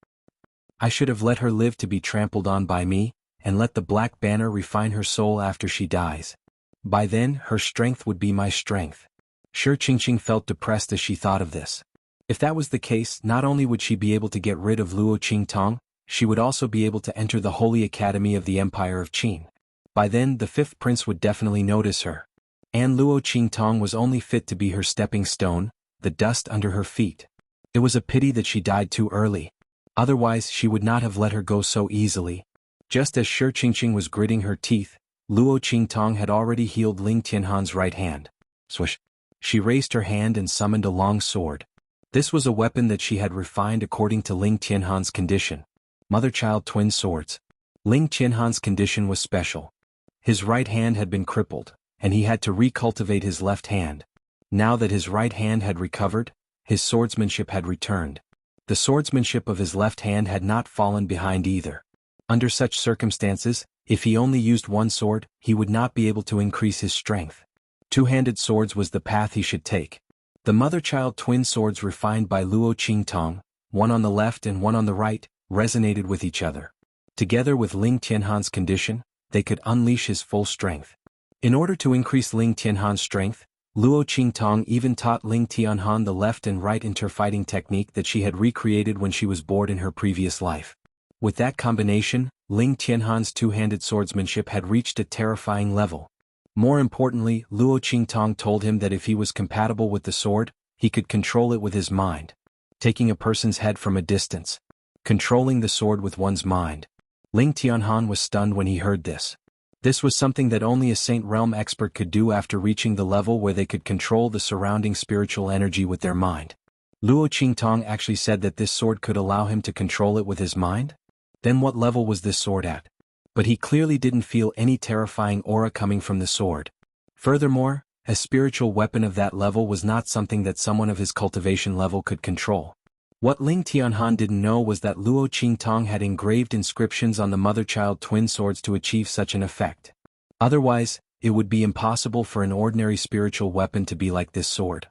I should have let her live to be trampled on by me, and let the black banner refine her soul after she dies. By then, her strength would be my strength. Shi Qingqing felt depressed as she thought of this. If that was the case, not only would she be able to get rid of Luo Qingtong, she would also be able to enter the Holy Academy of the Empire of Qin. By then, the fifth prince would definitely notice her. And Luo Qingtong was only fit to be her stepping stone, the dust under her feet. It was a pity that she died too early. Otherwise, she would not have let her go so easily. Just as Shi Qingqing was gritting her teeth, Luo Qingtong had already healed Ling Tianhan's right hand. Swish! She raised her hand and summoned a long sword. This was a weapon that she had refined according to Ling Tianhan's condition. Mother-child twin swords. Ling Tianhan's condition was special. His right hand had been crippled, and he had to recultivate his left hand. Now that his right hand had recovered, his swordsmanship had returned. The swordsmanship of his left hand had not fallen behind either. Under such circumstances, if he only used one sword, he would not be able to increase his strength. Two-handed swords was the path he should take. The mother-child twin swords refined by Luo Qingtong, one on the left and one on the right, resonated with each other. Together with Ling Tianhan's condition, they could unleash his full strength. In order to increase Ling Tianhan's strength, Luo Qingtong even taught Ling Tianhan the left and right interfighting technique that she had recreated when she was bored in her previous life. With that combination, Ling Tianhan's two-handed swordsmanship had reached a terrifying level. More importantly, Luo Qingtong told him that if he was compatible with the sword, he could control it with his mind. Taking a person's head from a distance. Controlling the sword with one's mind. Ling Tianhan was stunned when he heard this. This was something that only a Saint Realm expert could do after reaching the level where they could control the surrounding spiritual energy with their mind. Luo Qingtong actually said that this sword could allow him to control it with his mind? Then what level was this sword at? But he clearly didn't feel any terrifying aura coming from the sword. Furthermore, a spiritual weapon of that level was not something that someone of his cultivation level could control. What Ling Tianhan didn't know was that Luo Qingtong had engraved inscriptions on the mother-child twin swords to achieve such an effect. Otherwise, it would be impossible for an ordinary spiritual weapon to be like this sword.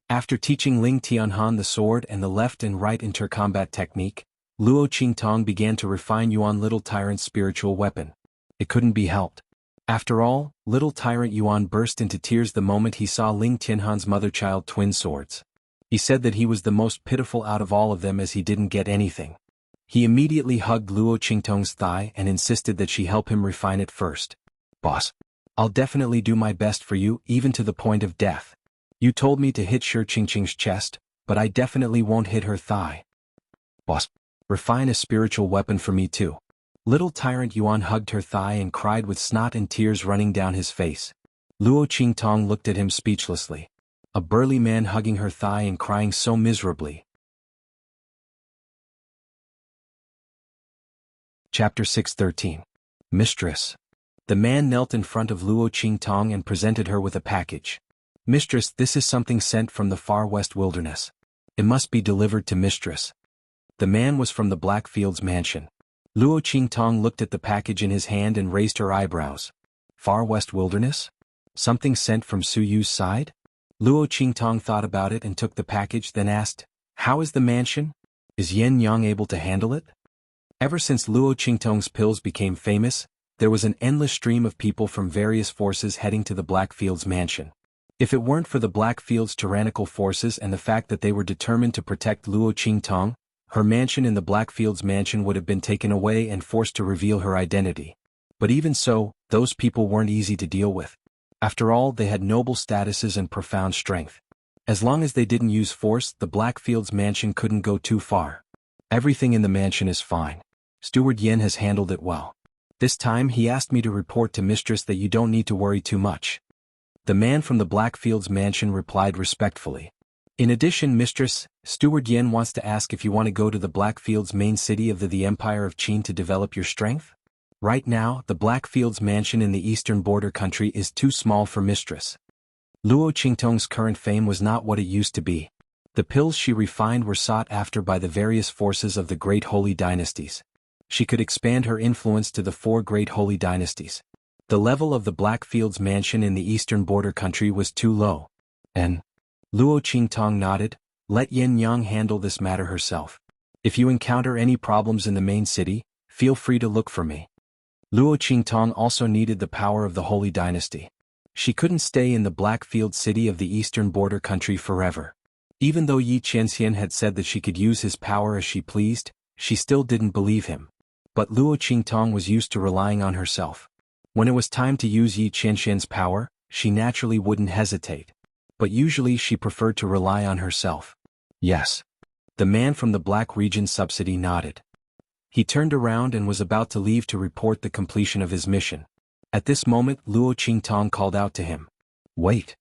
After teaching Ling Tianhan the sword and the left and right intercombat technique, Luo Qingtong began to refine Yuan Little Tyrant's spiritual weapon. It couldn't be helped. After all, Little Tyrant Yuan burst into tears the moment he saw Ling Tianhan's mother-child twin swords. He said that he was the most pitiful out of all of them as he didn't get anything. He immediately hugged Luo Qingtong's thigh and insisted that she help him refine it first. "Boss, I'll definitely do my best for you, even to the point of death. You told me to hit Shi Qingqing's chest, but I definitely won't hit her thigh. Boss, refine a spiritual weapon for me too." Little Tyrant Yuan hugged her thigh and cried with snot and tears running down his face. Luo Qingtong looked at him speechlessly. A burly man hugging her thigh and crying so miserably. Chapter 613. Mistress. The man knelt in front of Luo Qingtong and presented her with a package. "Mistress, this is something sent from the far west wilderness. It must be delivered to Mistress." The man was from the Blackfields mansion. Luo Qingtong looked at the package in his hand and raised her eyebrows. Far west wilderness? Something sent from Su Yu's side? Luo Qingtong thought about it and took the package, then asked, "How is the mansion? Is Yin Yang able to handle it?" Ever since Luo Qingtong's pills became famous, there was an endless stream of people from various forces heading to the Blackfields mansion. If it weren't for the Blackfields' tyrannical forces and the fact that they were determined to protect Luo Qingtong, her mansion in the Blackfields mansion would have been taken away and forced to reveal her identity. But even so, those people weren't easy to deal with. After all, they had noble statuses and profound strength. As long as they didn't use force, the Blackfields mansion couldn't go too far. "Everything in the mansion is fine. Steward Yin has handled it well. This time he asked me to report to Mistress that you don't need to worry too much." The man from the Blackfields mansion replied respectfully. "In addition, Mistress, Steward Yin wants to ask if you want to go to the Blackfields main city of the Empire of Qin to develop your strength? Right now, the Blackfields mansion in the eastern border country is too small for Mistress." Luo Qingtong's current fame was not what it used to be. The pills she refined were sought after by the various forces of the great holy dynasties. She could expand her influence to the 4 great holy dynasties. The level of the Blackfields mansion in the eastern border country was too low. And Luo Qingtong nodded, "Let Yin Yang handle this matter herself. If you encounter any problems in the main city, feel free to look for me." Luo Qingtong also needed the power of the holy dynasty. She couldn't stay in the Blackfield city of the eastern border country forever. Even though Yi Qianxian had said that she could use his power as she pleased, she still didn't believe him. But Luo Qingtong was used to relying on herself. When it was time to use Yi Qianxian's power, she naturally wouldn't hesitate. But usually she preferred to rely on herself. "Yes." The man from the Black Region subsidy nodded. He turned around and was about to leave to report the completion of his mission. At this moment, Luo Qingtong called out to him. "Wait."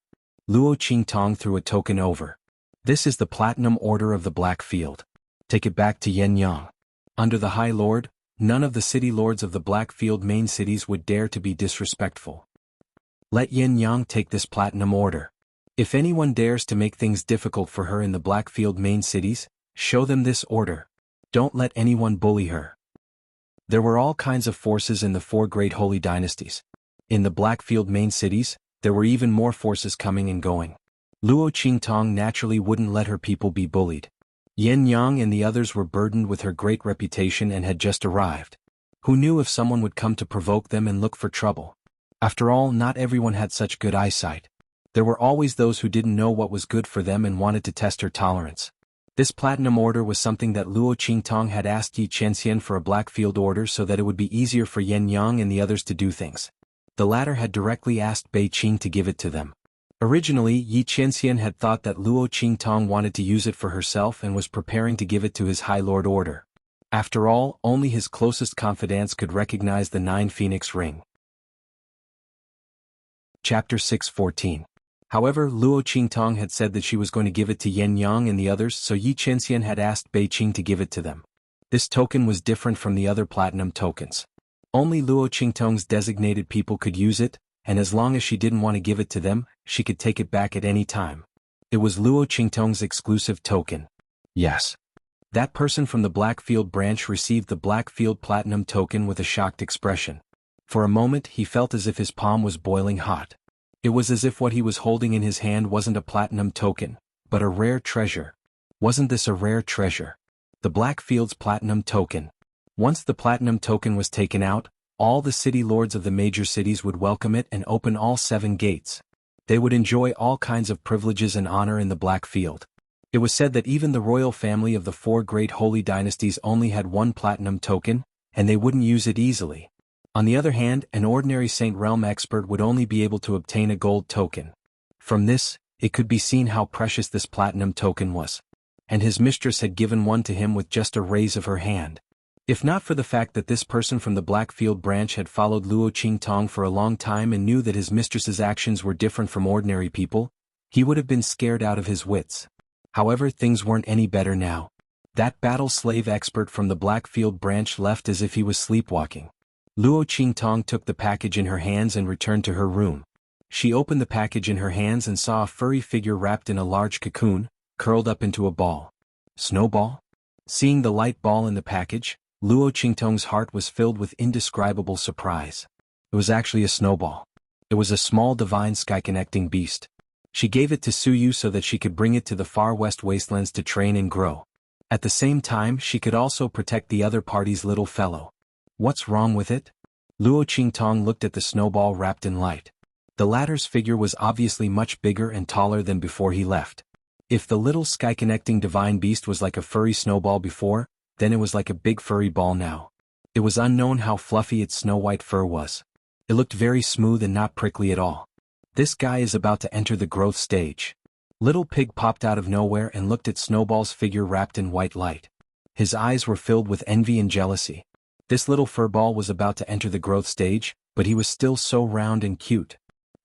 Luo Qingtong threw a token over. "This is the Platinum Order of the Blackfield. Take it back to Yin Yang. Under the High Lord, none of the city lords of the Blackfield main cities would dare to be disrespectful. Let Yin Yang take this Platinum Order. If anyone dares to make things difficult for her in the Blackfield main cities, show them this order. Don't let anyone bully her." There were all kinds of forces in the 4 great holy dynasties. In the Blackfield main cities, there were even more forces coming and going. Luo Qingtong naturally wouldn't let her people be bullied. Yin Yang and the others were burdened with her great reputation and had just arrived. Who knew if someone would come to provoke them and look for trouble? After all, not everyone had such good eyesight. There were always those who didn't know what was good for them and wanted to test her tolerance. This Platinum Order was something that Luo Qingtong had asked Yi Qianxian for a Blackfield order so that it would be easier for Yin Yang and the others to do things. The latter had directly asked Bei Qing to give it to them. Originally, Yi Qianxian had thought that Luo Qingtong wanted to use it for herself and was preparing to give it to his High Lord order. After all, only his closest confidants could recognize the 9 Phoenix ring. Chapter 6:14. However, Luo Qingtong had said that she was going to give it to Yan Yang and the others, so Yi Qianxian had asked Bei Qing to give it to them. This token was different from the other platinum tokens. Only Luo Qingtong's designated people could use it, and as long as she didn't want to give it to them, she could take it back at any time. It was Luo Qingtong's exclusive token. Yes. That person from the Blackfield branch received the Blackfield Platinum token with a shocked expression. For a moment he felt as if his palm was boiling hot. It was as if what he was holding in his hand wasn't a platinum token, but a rare treasure. Wasn't this a rare treasure? The Blackfield's Platinum token. Once the Platinum token was taken out, all the city lords of the major cities would welcome it and open all 7 gates. They would enjoy all kinds of privileges and honor in the Blackfield. It was said that even the royal family of the 4 great holy dynasties only had 1 platinum token, and they wouldn't use it easily. On the other hand, an ordinary Saint Realm expert would only be able to obtain a gold token. From this, it could be seen how precious this platinum token was. And his mistress had given one to him with just a raise of her hand. If not for the fact that this person from the Blackfield branch had followed Luo Qingtong for a long time and knew that his mistress's actions were different from ordinary people, he would have been scared out of his wits. However, things weren't any better now. That battle slave expert from the Blackfield branch left as if he was sleepwalking. Luo Qingtong took the package in her hands and returned to her room. She opened the package in her hands and saw a furry figure wrapped in a large cocoon, curled up into a ball. Snowball? Seeing the light ball in the package, Luo Qingtong's heart was filled with indescribable surprise. It was actually a snowball. It was a small divine sky-connecting beast. She gave it to Suyu so that she could bring it to the far west wastelands to train and grow. At the same time, she could also protect the other party's little fellow. What's wrong with it? Luo Qingtong looked at the snowball wrapped in light. The latter's figure was obviously much bigger and taller than before he left. If the little sky-connecting divine beast was like a furry snowball before, then it was like a big furry ball now. It was unknown how fluffy its snow-white fur was. It looked very smooth and not prickly at all. This guy is about to enter the growth stage. Little Pig popped out of nowhere and looked at Snowball's figure wrapped in white light. His eyes were filled with envy and jealousy. This little furball was about to enter the growth stage, but he was still so round and cute.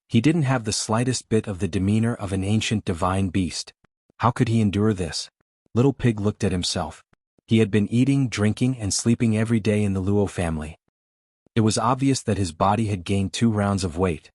He didn't have the slightest bit of the demeanor of an ancient divine beast. How could he endure this? Little Pig looked at himself. He had been eating, drinking, and sleeping every day in the Luo family. It was obvious that his body had gained 2 rounds of weight.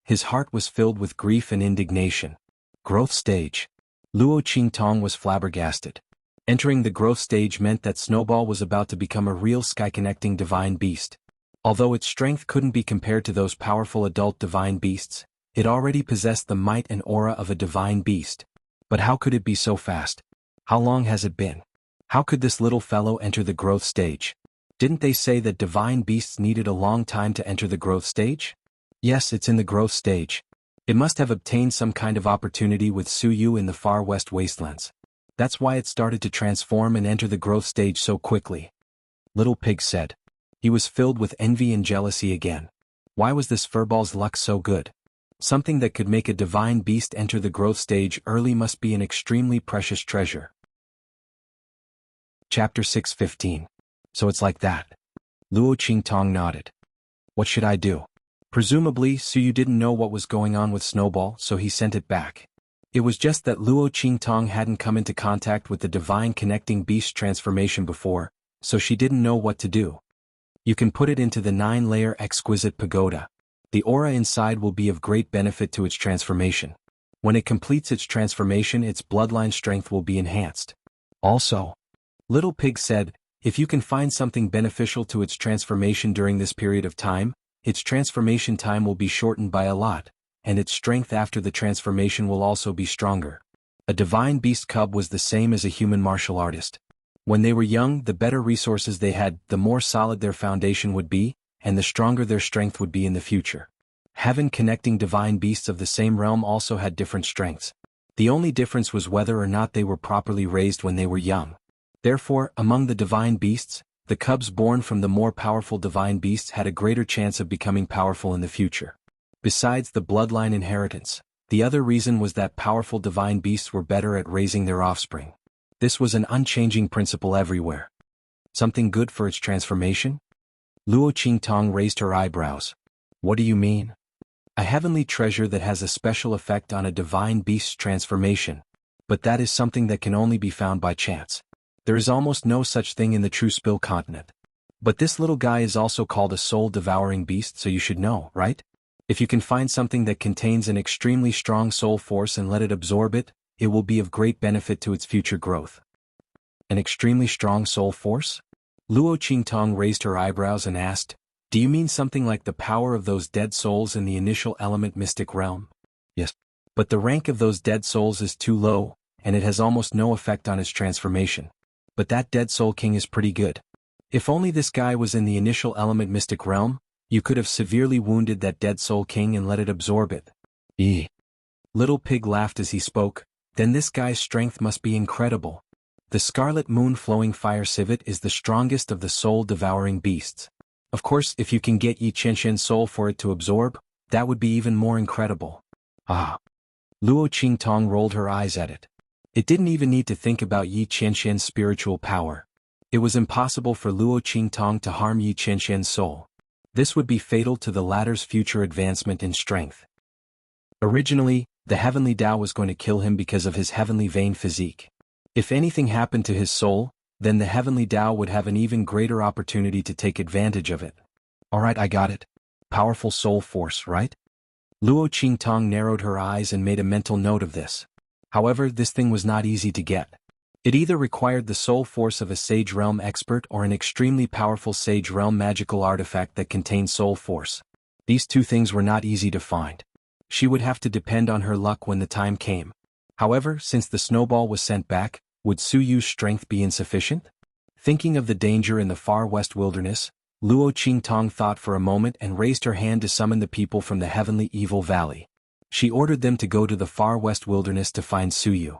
His heart was filled with grief and indignation. Growth stage. Luo Qingtong was flabbergasted. Entering the growth stage meant that Snowball was about to become a real sky-connecting divine beast. Although its strength couldn't be compared to those powerful adult divine beasts, it already possessed the might and aura of a divine beast. But how could it be so fast? How long has it been? How could this little fellow enter the growth stage? Didn't they say that divine beasts needed a long time to enter the growth stage? Yes, it's in the growth stage. It must have obtained some kind of opportunity with Suyu in the far west wastelands. That's why it started to transform and enter the growth stage so quickly. Little Pig said. He was filled with envy and jealousy again. Why was this furball's luck so good? Something that could make a divine beast enter the growth stage early must be an extremely precious treasure. Chapter 6:15. So it's like that. Luo Qingtong nodded. What should I do? Presumably, Suyu didn't know what was going on with Snowball, so he sent it back. It was just that Luo Qingtong hadn't come into contact with the divine connecting beast transformation before, so she didn't know what to do. You can put it into the 9-layer exquisite pagoda. The aura inside will be of great benefit to its transformation. When it completes its transformation, its bloodline strength will be enhanced. Also, Little Pig said, if you can find something beneficial to its transformation during this period of time, its transformation time will be shortened by a lot, and its strength after the transformation will also be stronger. A divine beast cub was the same as a human martial artist. When they were young, the better resources they had, the more solid their foundation would be, and the stronger their strength would be in the future. Heaven connecting divine beasts of the same realm also had different strengths. The only difference was whether or not they were properly raised when they were young. Therefore, among the divine beasts, the cubs born from the more powerful divine beasts had a greater chance of becoming powerful in the future. Besides the bloodline inheritance, the other reason was that powerful divine beasts were better at raising their offspring. This was an unchanging principle everywhere. Something good for its transformation? Luo Qingtong raised her eyebrows. What do you mean? A heavenly treasure that has a special effect on a divine beast's transformation. But that is something that can only be found by chance. There is almost no such thing in the true Spill continent. But this little guy is also called a soul-devouring beast, so you should know, right? If you can find something that contains an extremely strong soul force and let it absorb it, it will be of great benefit to its future growth. An extremely strong soul force? Luo Qingtong raised her eyebrows and asked, do you mean something like the power of those dead souls in the initial element mystic realm? Yes. But the rank of those dead souls is too low, and it has almost no effect on its transformation. But that dead soul king is pretty good. If only this guy was in the initial element mystic realm, you could have severely wounded that dead soul king and let it absorb it. Little Pig laughed as he spoke, then this guy's strength must be incredible. The Scarlet Moon Flowing Fire Civet is the strongest of the soul-devouring beasts. Of course, if you can get Yi Qianxian's soul for it to absorb, that would be even more incredible. Ah. Luo Qingtong rolled her eyes at it. It didn't even need to think about Yi Qianxian's spiritual power. It was impossible for Luo Qingtong to harm Yi Qianxian's soul. This would be fatal to the latter's future advancement in strength. Originally, the heavenly Tao was going to kill him because of his heavenly vain physique. If anything happened to his soul, then the heavenly Tao would have an even greater opportunity to take advantage of it. Alright, I got it. Powerful soul force, right? Luo Qingtong narrowed her eyes and made a mental note of this. However, this thing was not easy to get. It either required the soul force of a Sage Realm expert or an extremely powerful Sage Realm magical artifact that contained soul force. These two things were not easy to find. She would have to depend on her luck when the time came. However, since the snowball was sent back, would Su Yu's strength be insufficient? Thinking of the danger in the far west wilderness, Luo Qingtong thought for a moment and raised her hand to summon the people from the heavenly evil valley. She ordered them to go to the far west wilderness to find Su Yu.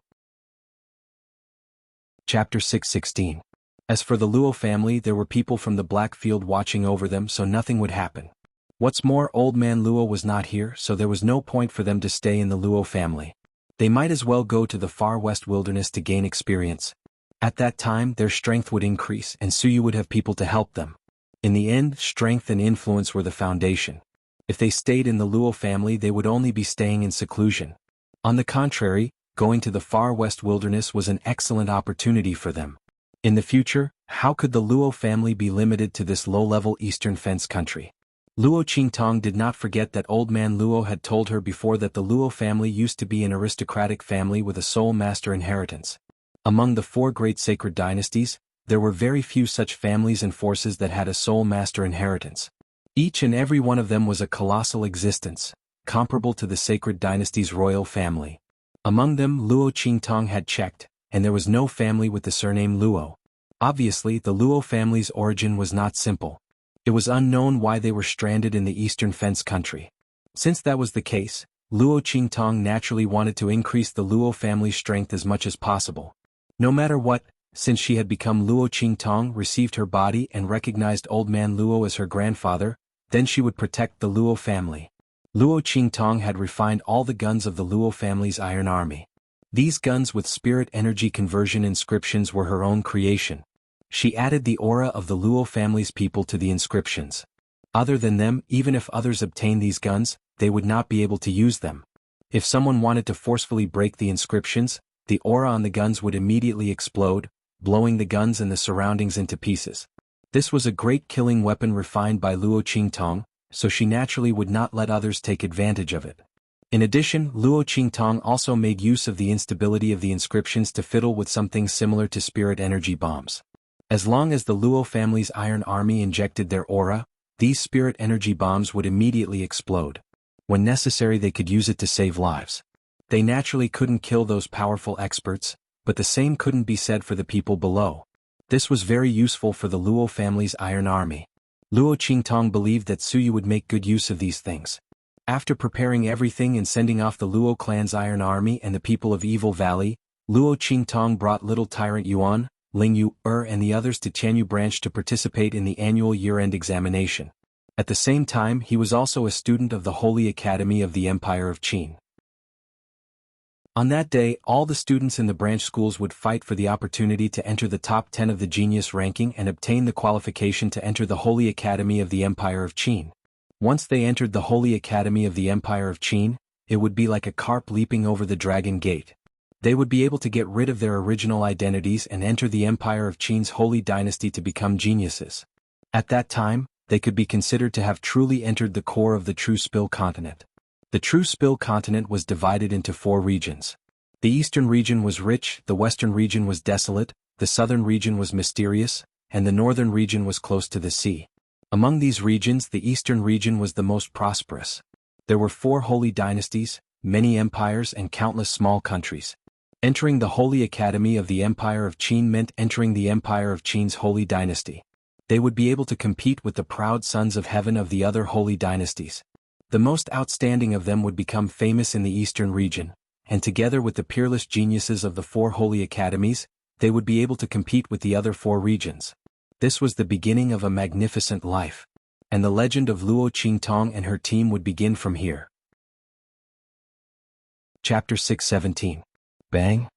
Chapter 6:16. As for the Luo family, there were people from the Black Field watching over them, so nothing would happen. What's more, Old Man Luo was not here, so there was no point for them to stay in the Luo family. They might as well go to the far west wilderness to gain experience. At that time, their strength would increase and Su Yu would have people to help them. In the end, strength and influence were the foundation. If they stayed in the Luo family, they would only be staying in seclusion. On the contrary, going to the far west wilderness was an excellent opportunity for them. In the future, how could the Luo family be limited to this low-level eastern fence country? Luo Qingtong did not forget that Old Man Luo had told her before that the Luo family used to be an aristocratic family with a soul master inheritance. Among the 4 great sacred dynasties, there were very few such families and forces that had a soul master inheritance. Each and every one of them was a colossal existence, comparable to the sacred dynasty's royal family. Among them, Luo Qingtong had checked, and there was no family with the surname Luo. Obviously, the Luo family's origin was not simple. It was unknown why they were stranded in the eastern fence country. Since that was the case, Luo Qingtong naturally wanted to increase the Luo family's strength as much as possible. No matter what, since she had become Luo Qingtong, received her body and recognized Old Man Luo as her grandfather, then she would protect the Luo family. Luo Qingtong had refined all the guns of the Luo family's iron army. These guns with spirit energy conversion inscriptions were her own creation. She added the aura of the Luo family's people to the inscriptions. Other than them, even if others obtained these guns, they would not be able to use them. If someone wanted to forcefully break the inscriptions, the aura on the guns would immediately explode, blowing the guns and the surroundings into pieces. This was a great killing weapon refined by Luo Qingtong, so she naturally would not let others take advantage of it. In addition, Luo Qingtong also made use of the instability of the inscriptions to fiddle with something similar to spirit energy bombs. As long as the Luo family's iron army injected their aura, these spirit energy bombs would immediately explode. When necessary, they could use it to save lives. They naturally couldn't kill those powerful experts, but the same couldn't be said for the people below. This was very useful for the Luo family's iron army. Luo Qingtong believed that Su Yu would make good use of these things. After preparing everything and sending off the Luo clan's iron army and the people of Evil Valley, Luo Qingtong brought little tyrant Yuan, Ling Yu, and the others to Tianyu branch to participate in the annual year-end examination. At the same time, he was also a student of the Holy Academy of the Empire of Qin. On that day, all the students in the branch schools would fight for the opportunity to enter the top 10 of the genius ranking and obtain the qualification to enter the Holy Academy of the Empire of Qin. Once they entered the Holy Academy of the Empire of Qin, it would be like a carp leaping over the dragon gate. They would be able to get rid of their original identities and enter the Empire of Qin's holy dynasty to become geniuses. At that time, they could be considered to have truly entered the core of the True Spill continent. The True Spill continent was divided into 4 regions. The eastern region was rich, the western region was desolate, the southern region was mysterious, and the northern region was close to the sea. Among these regions, the eastern region was the most prosperous. There were 4 holy dynasties, many empires and countless small countries. Entering the Holy Academy of the Empire of Qin meant entering the Empire of Qin's holy dynasty. They would be able to compete with the proud sons of heaven of the other holy dynasties. The most outstanding of them would become famous in the eastern region, and together with the peerless geniuses of the 4 holy academies, they would be able to compete with the other 4 regions. This was the beginning of a magnificent life, and the legend of Luo Qingtong and her team would begin from here. Chapter 617. Bang!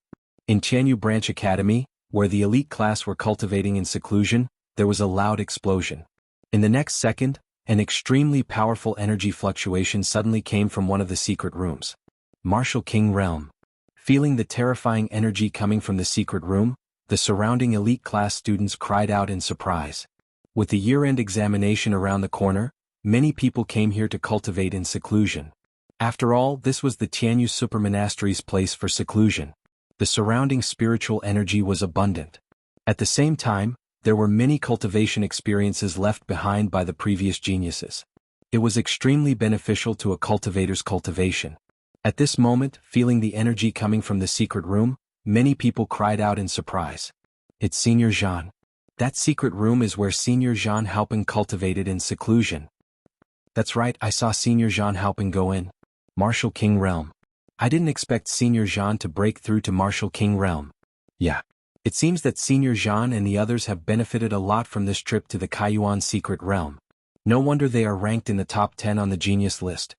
In Xianyu Branch Academy, where the elite class were cultivating in seclusion, there was a loud explosion. In the next second, an extremely powerful energy fluctuation suddenly came from one of the secret rooms. Martial King Realm. Feeling the terrifying energy coming from the secret room, the surrounding elite class students cried out in surprise. With the year-end examination around the corner, many people came here to cultivate in seclusion. After all, this was the Tianyu Supermonastery's place for seclusion. The surrounding spiritual energy was abundant. At the same time, there were many cultivation experiences left behind by the previous geniuses. It was extremely beneficial to a cultivator's cultivation. At this moment, feeling the energy coming from the secret room, many people cried out in surprise. It's Senior Zhan. That secret room is where Senior Xuanhuan cultivated in seclusion. That's right, I saw Senior Xuanhuan go in. Martial King Realm. I didn't expect Senior Zhan to break through to Martial King Realm. Yeah. It seems that Senior Zhan and the others have benefited a lot from this trip to the Kaiyuan secret realm. No wonder they are ranked in the top 10 on the genius list.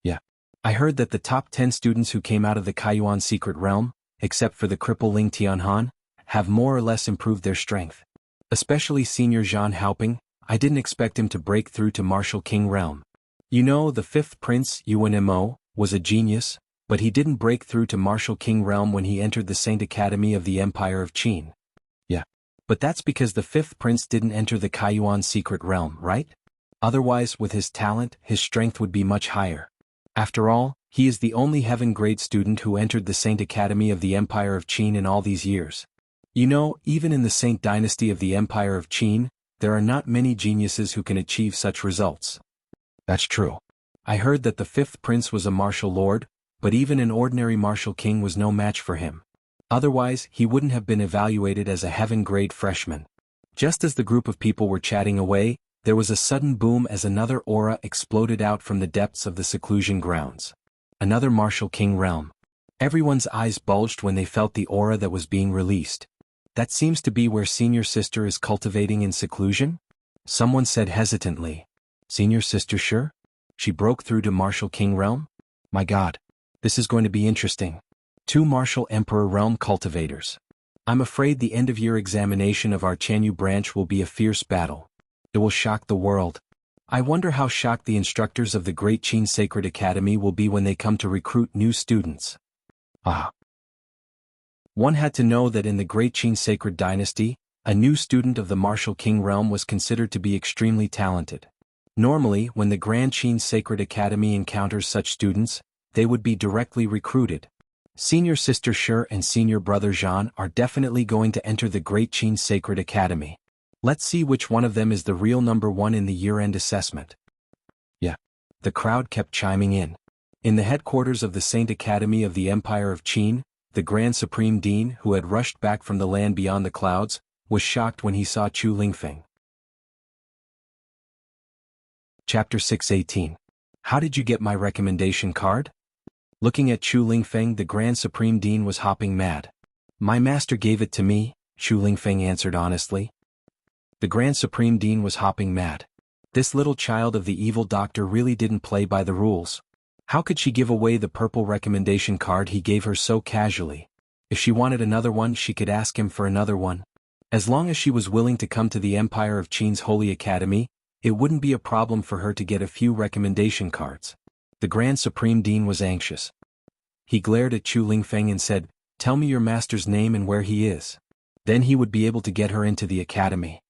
Yeah. I heard that the top 10 students who came out of the Kaiyuan secret realm, except for the cripple Ling Tianhan, have more or less improved their strength. Especially Senior Xuanhuan, I didn't expect him to break through to Martial King Realm. You know, the 5th Prince, Yuan was a genius, but he didn't break through to Martial King Realm when he entered the Saint Academy of the Empire of Qin. Yeah. But that's because the 5th Prince didn't enter the Kaiyuan secret realm, right? Otherwise, with his talent, his strength would be much higher. After all, he is the only heaven-grade student who entered the Saint Academy of the Empire of Qin in all these years. You know, even in the Saint Dynasty of the Empire of Qin, there are not many geniuses who can achieve such results. That's true. I heard that the 5th Prince was a martial lord, but even an ordinary martial king was no match for him. Otherwise, he wouldn't have been evaluated as a heaven-grade freshman. Just as the group of people were chatting away, there was a sudden boom as another aura exploded out from the depths of the seclusion grounds. Another Martial King Realm. Everyone's eyes bulged when they felt the aura that was being released. That seems to be where Senior Sister is cultivating in seclusion? Someone said hesitantly. Senior Sister sure? She broke through to Martial King Realm? My God. This is going to be interesting. 2 Martial Emperor Realm cultivators. I'm afraid the end-of-year examination of our Xianyu branch will be a fierce battle. It will shock the world. I wonder how shocked the instructors of the Great Qin Sacred Academy will be when they come to recruit new students. One had to know that in the Great Qin Sacred Dynasty, a new student of the Martial King Realm was considered to be extremely talented. Normally, when the Grand Qin Sacred Academy encounters such students, they would be directly recruited. Senior Sister Shi and Senior Brother Zhan are definitely going to enter the Great Qin Sacred Academy. Let's see which one of them is the real number 1 in the year-end assessment. Yeah. The crowd kept chiming in. In the headquarters of the Saint Academy of the Empire of Qin, the Grand Supreme Dean, who had rushed back from the land beyond the clouds, was shocked when he saw Chu Lingfeng. Chapter 618. How did you get my recommendation card? Looking at Chu Lingfeng, the Grand Supreme Dean was hopping mad. My master gave it to me, Chu Lingfeng answered honestly. The Grand Supreme Dean was hopping mad. This little child of the evil doctor really didn't play by the rules. How could she give away the purple recommendation card he gave her so casually? If she wanted another one, she could ask him for another one. As long as she was willing to come to the Empire of Qin's Holy Academy, it wouldn't be a problem for her to get a few recommendation cards. The Grand Supreme Dean was anxious. He glared at Chu Lingfeng and said, "Tell me your master's name and where he is. Then he would be able to get her into the academy."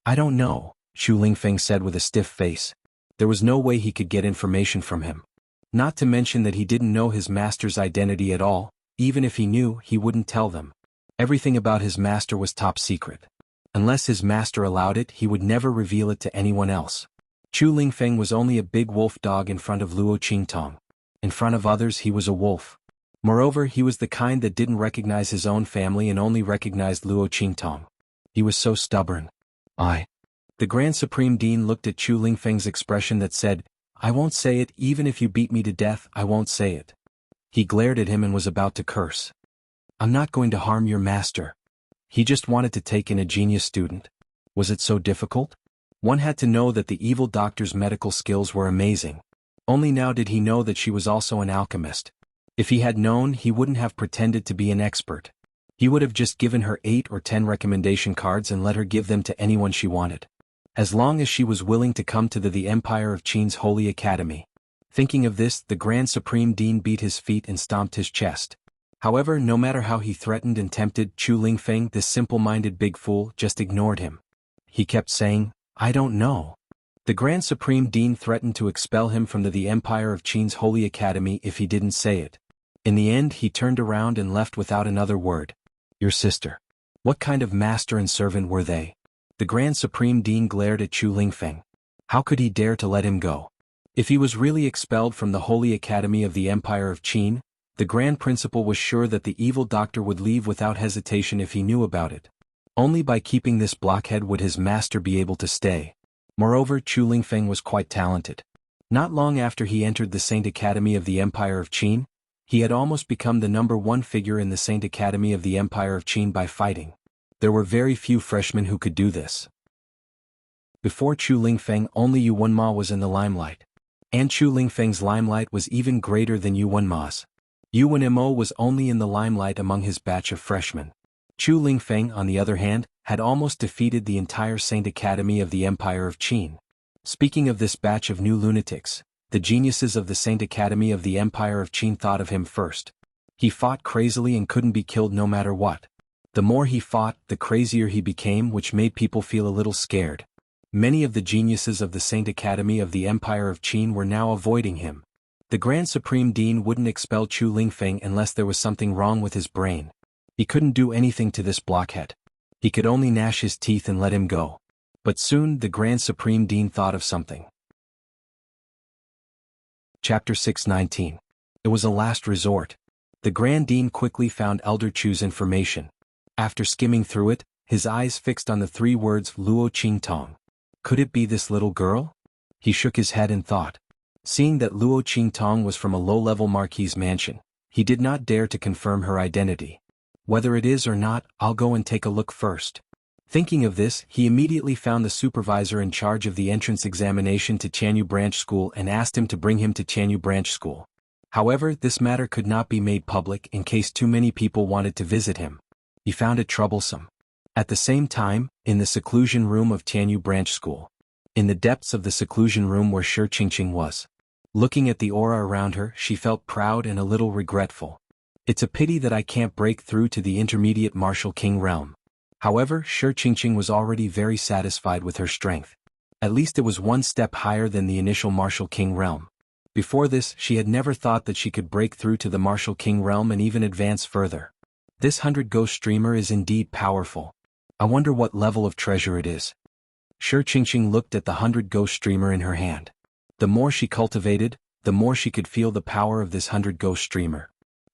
"I don't know," Chu Lingfeng said with a stiff face. There was no way he could get information from him. Not to mention that he didn't know his master's identity at all. Even if he knew, he wouldn't tell them. Everything about his master was top secret. Unless his master allowed it, he would never reveal it to anyone else. Chu Lingfeng was only a big wolf dog in front of Luo Qingtong. In front of others he was a wolf. Moreover, he was the kind that didn't recognize his own family and only recognized Luo Qingtong. He was so stubborn. The Grand Supreme Dean looked at Chu Lingfeng's expression that said, "I won't say it, even if you beat me to death, I won't say it." He glared at him and was about to curse. "I'm not going to harm your master. He just wanted to take in a genius student. Was it so difficult?" One had to know that the evil doctor's medical skills were amazing. Only now did he know that she was also an alchemist. If he had known, he wouldn't have pretended to be an expert. He would have just given her 8 or 10 recommendation cards and let her give them to anyone she wanted. As long as she was willing to come to the Empire of Qin's Holy Academy. Thinking of this, the Grand Supreme Dean beat his feet and stomped his chest. However, no matter how he threatened and tempted, Chu Lingfeng, this simple-minded big fool, just ignored him. He kept saying, "I don't know." The Grand Supreme Dean threatened to expel him from the Empire of Qin's Holy Academy if he didn't say it. In the end, he turned around and left without another word. "Your sister. What kind of master and servant were they?" The Grand Supreme Dean glared at Chu Lingfeng. How could he dare to let him go? If he was really expelled from the Holy Academy of the Empire of Qin, the Grand Principal was sure that the evil doctor would leave without hesitation if he knew about it. Only by keeping this blockhead would his master be able to stay. Moreover, Chu Lingfeng was quite talented. Not long after he entered the Saint Academy of the Empire of Qin, he had almost become the #1 figure in the Saint Academy of the Empire of Qin by fighting. There were very few freshmen who could do this. Before Chu Lingfeng, only Yuan Ma was in the limelight. And Chu Lingfeng's limelight was even greater than Yuan Ma's. Yuan Mo was only in the limelight among his batch of freshmen. Chu Lingfeng, on the other hand, had almost defeated the entire Saint Academy of the Empire of Qin. Speaking of this batch of new lunatics, the geniuses of the Saint Academy of the Empire of Qin thought of him first. He fought crazily and couldn't be killed no matter what. The more he fought, the crazier he became, which made people feel a little scared. Many of the geniuses of the Saint Academy of the Empire of Qin were now avoiding him. The Grand Supreme Dean wouldn't expel Chu Lingfeng unless there was something wrong with his brain. He couldn't do anything to this blockhead. He could only gnash his teeth and let him go. But soon the Grand Supreme Dean thought of something. Chapter 619. It was a last resort. The Grand Dean quickly found Elder Chu's information. After skimming through it, his eyes fixed on the 3 words Luo Qingtong. Could it be this little girl? He shook his head and thought. Seeing that Luo Qingtong was from a low-level marquis's mansion, he did not dare to confirm her identity. Whether it is or not, I'll go and take a look first. Thinking of this, he immediately found the supervisor in charge of the entrance examination to Xianyu Branch School and asked him to bring him to Xianyu Branch School. However, this matter could not be made public in case too many people wanted to visit him. He found it troublesome. At the same time, in the seclusion room of Xianyu Branch School. In the depths of the seclusion room where Xianxia was. Looking at the aura around her, she felt proud and a little regretful. It's a pity that I can't break through to the intermediate Martial King realm. However, Xianxia was already very satisfied with her strength. At least it was one step higher than the initial Martial King realm. Before this, she had never thought that she could break through to the Martial King realm and even advance further. This 100-ghost streamer is indeed powerful. I wonder what level of treasure it is. Xianxia looked at the 100-ghost streamer in her hand. The more she cultivated, the more she could feel the power of this 100-ghost streamer.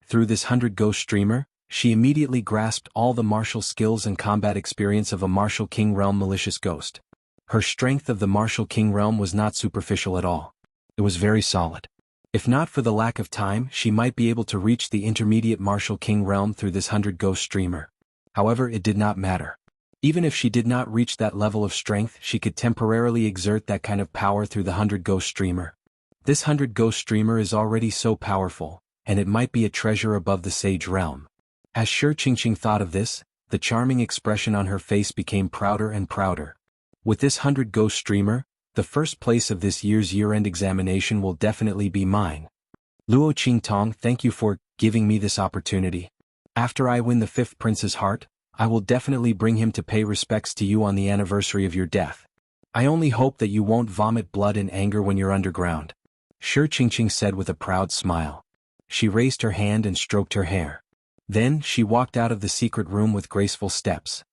Through this 100-ghost streamer, she immediately grasped all the martial skills and combat experience of a Martial King realm malicious ghost. Her strength of the Martial King realm was not superficial at all. It was very solid. If not for the lack of time, she might be able to reach the intermediate Martial King realm through this 100-ghost streamer. However, it did not matter. Even if she did not reach that level of strength, she could temporarily exert that kind of power through the 100-ghost streamer. This 100-ghost streamer is already so powerful, and it might be a treasure above the sage realm. As Xianxia thought of this, the charming expression on her face became prouder and prouder. With this 100-ghost streamer, the first place of this year's year-end examination will definitely be mine. Luo Qingtong, thank you for giving me this opportunity. After I win the 5th prince's heart, I will definitely bring him to pay respects to you on the anniversary of your death. I only hope that you won't vomit blood in anger when you're underground. Xianxia said with a proud smile. She raised her hand and stroked her hair. Then she walked out of the secret room with graceful steps.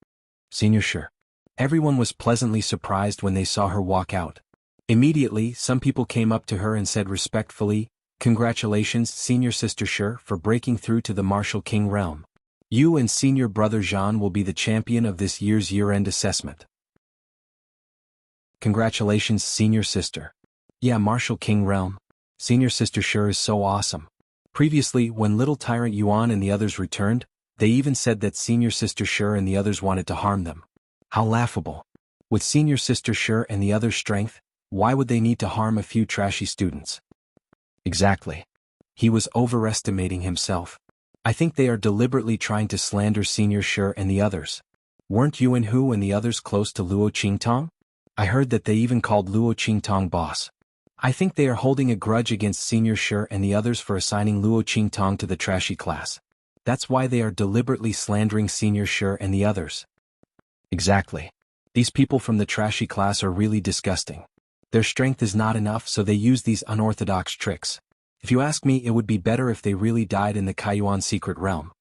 Senior Shi. Everyone was pleasantly surprised when they saw her walk out. Immediately, some people came up to her and said respectfully, "Congratulations, Senior Sister Shi, for breaking through to the Martial King realm. You and Senior Brother Zhan will be the champion of this year's year-end assessment." Congratulations, Senior Sister. Yeah, Martial King realm. Senior Sister Shi is so awesome. Previously, when little Tyrant Yuan and the others returned, they even said that Senior Sister Shi and the others wanted to harm them. How laughable. With Senior Sister Shi and the others' strength, why would they need to harm a few trashy students? Exactly. He was overestimating himself. I think they are deliberately trying to slander Senior Shi and the others. Weren't Xuanhu and the others close to Luo Qingtong? I heard that they even called Luo Qingtong boss. I think they are holding a grudge against Senior Shi and the others for assigning Luo Qingtong to the trashy class. That's why they are deliberately slandering Senior Shi and the others. Exactly. These people from the trashy class are really disgusting. Their strength is not enough, so they use these unorthodox tricks. If you ask me, it would be better if they really died in the Kaiyuan secret realm.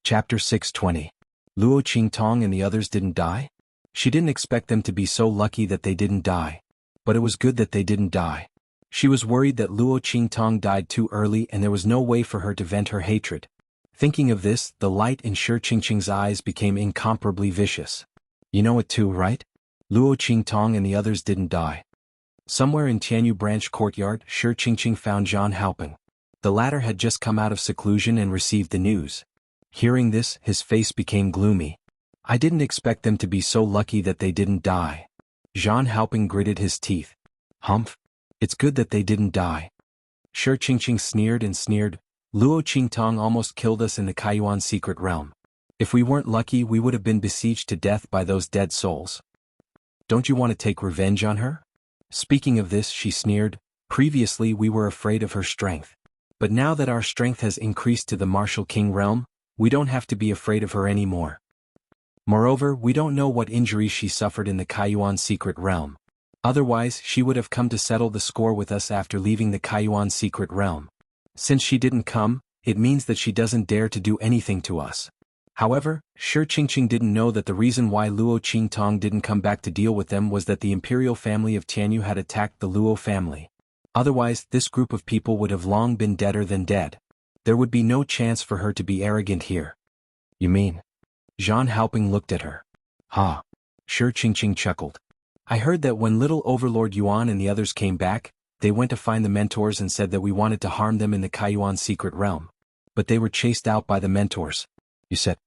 Chapter 620. Luo Qingtong and the others didn't die? She didn't expect them to be so lucky that they didn't die. But it was good that they didn't die. She was worried that Luo Qingtong died too early and there was no way for her to vent her hatred. Thinking of this, the light in Xianxia's eyes became incomparably vicious. You know it too, right? Luo Qingtong and the others didn't die. Somewhere in Tianyu Branch Courtyard, Xianxia found Xuanhuan. The latter had just come out of seclusion and received the news. Hearing this, his face became gloomy. I didn't expect them to be so lucky that they didn't die. Xuanhuan gritted his teeth. Humph. It's good that they didn't die. Xianxia sneered and sneered. Luo Qingtong almost killed us in the Kaiyuan secret realm. If we weren't lucky, we would have been besieged to death by those dead souls. Don't you want to take revenge on her? Speaking of this, she sneered. Previously we were afraid of her strength. But now that our strength has increased to the Martial King realm, we don't have to be afraid of her anymore. Moreover, we don't know what injuries she suffered in the Kaiyuan secret realm. Otherwise, she would have come to settle the score with us after leaving the Kaiyuan secret realm. Since she didn't come, it means that she doesn't dare to do anything to us. However, Xianxia didn't know that the reason why Luo Qingtong didn't come back to deal with them was that the imperial family of Tianyu had attacked the Luo family. Otherwise, this group of people would have long been deader than dead. There would be no chance for her to be arrogant here. You mean? Xuanhuan looked at her. Ha! Xianxia chuckled. I heard that when little Overlord Yuan and the others came back, they went to find the mentors and said that we wanted to harm them in the Kaiyuan secret realm. But they were chased out by the mentors. You said,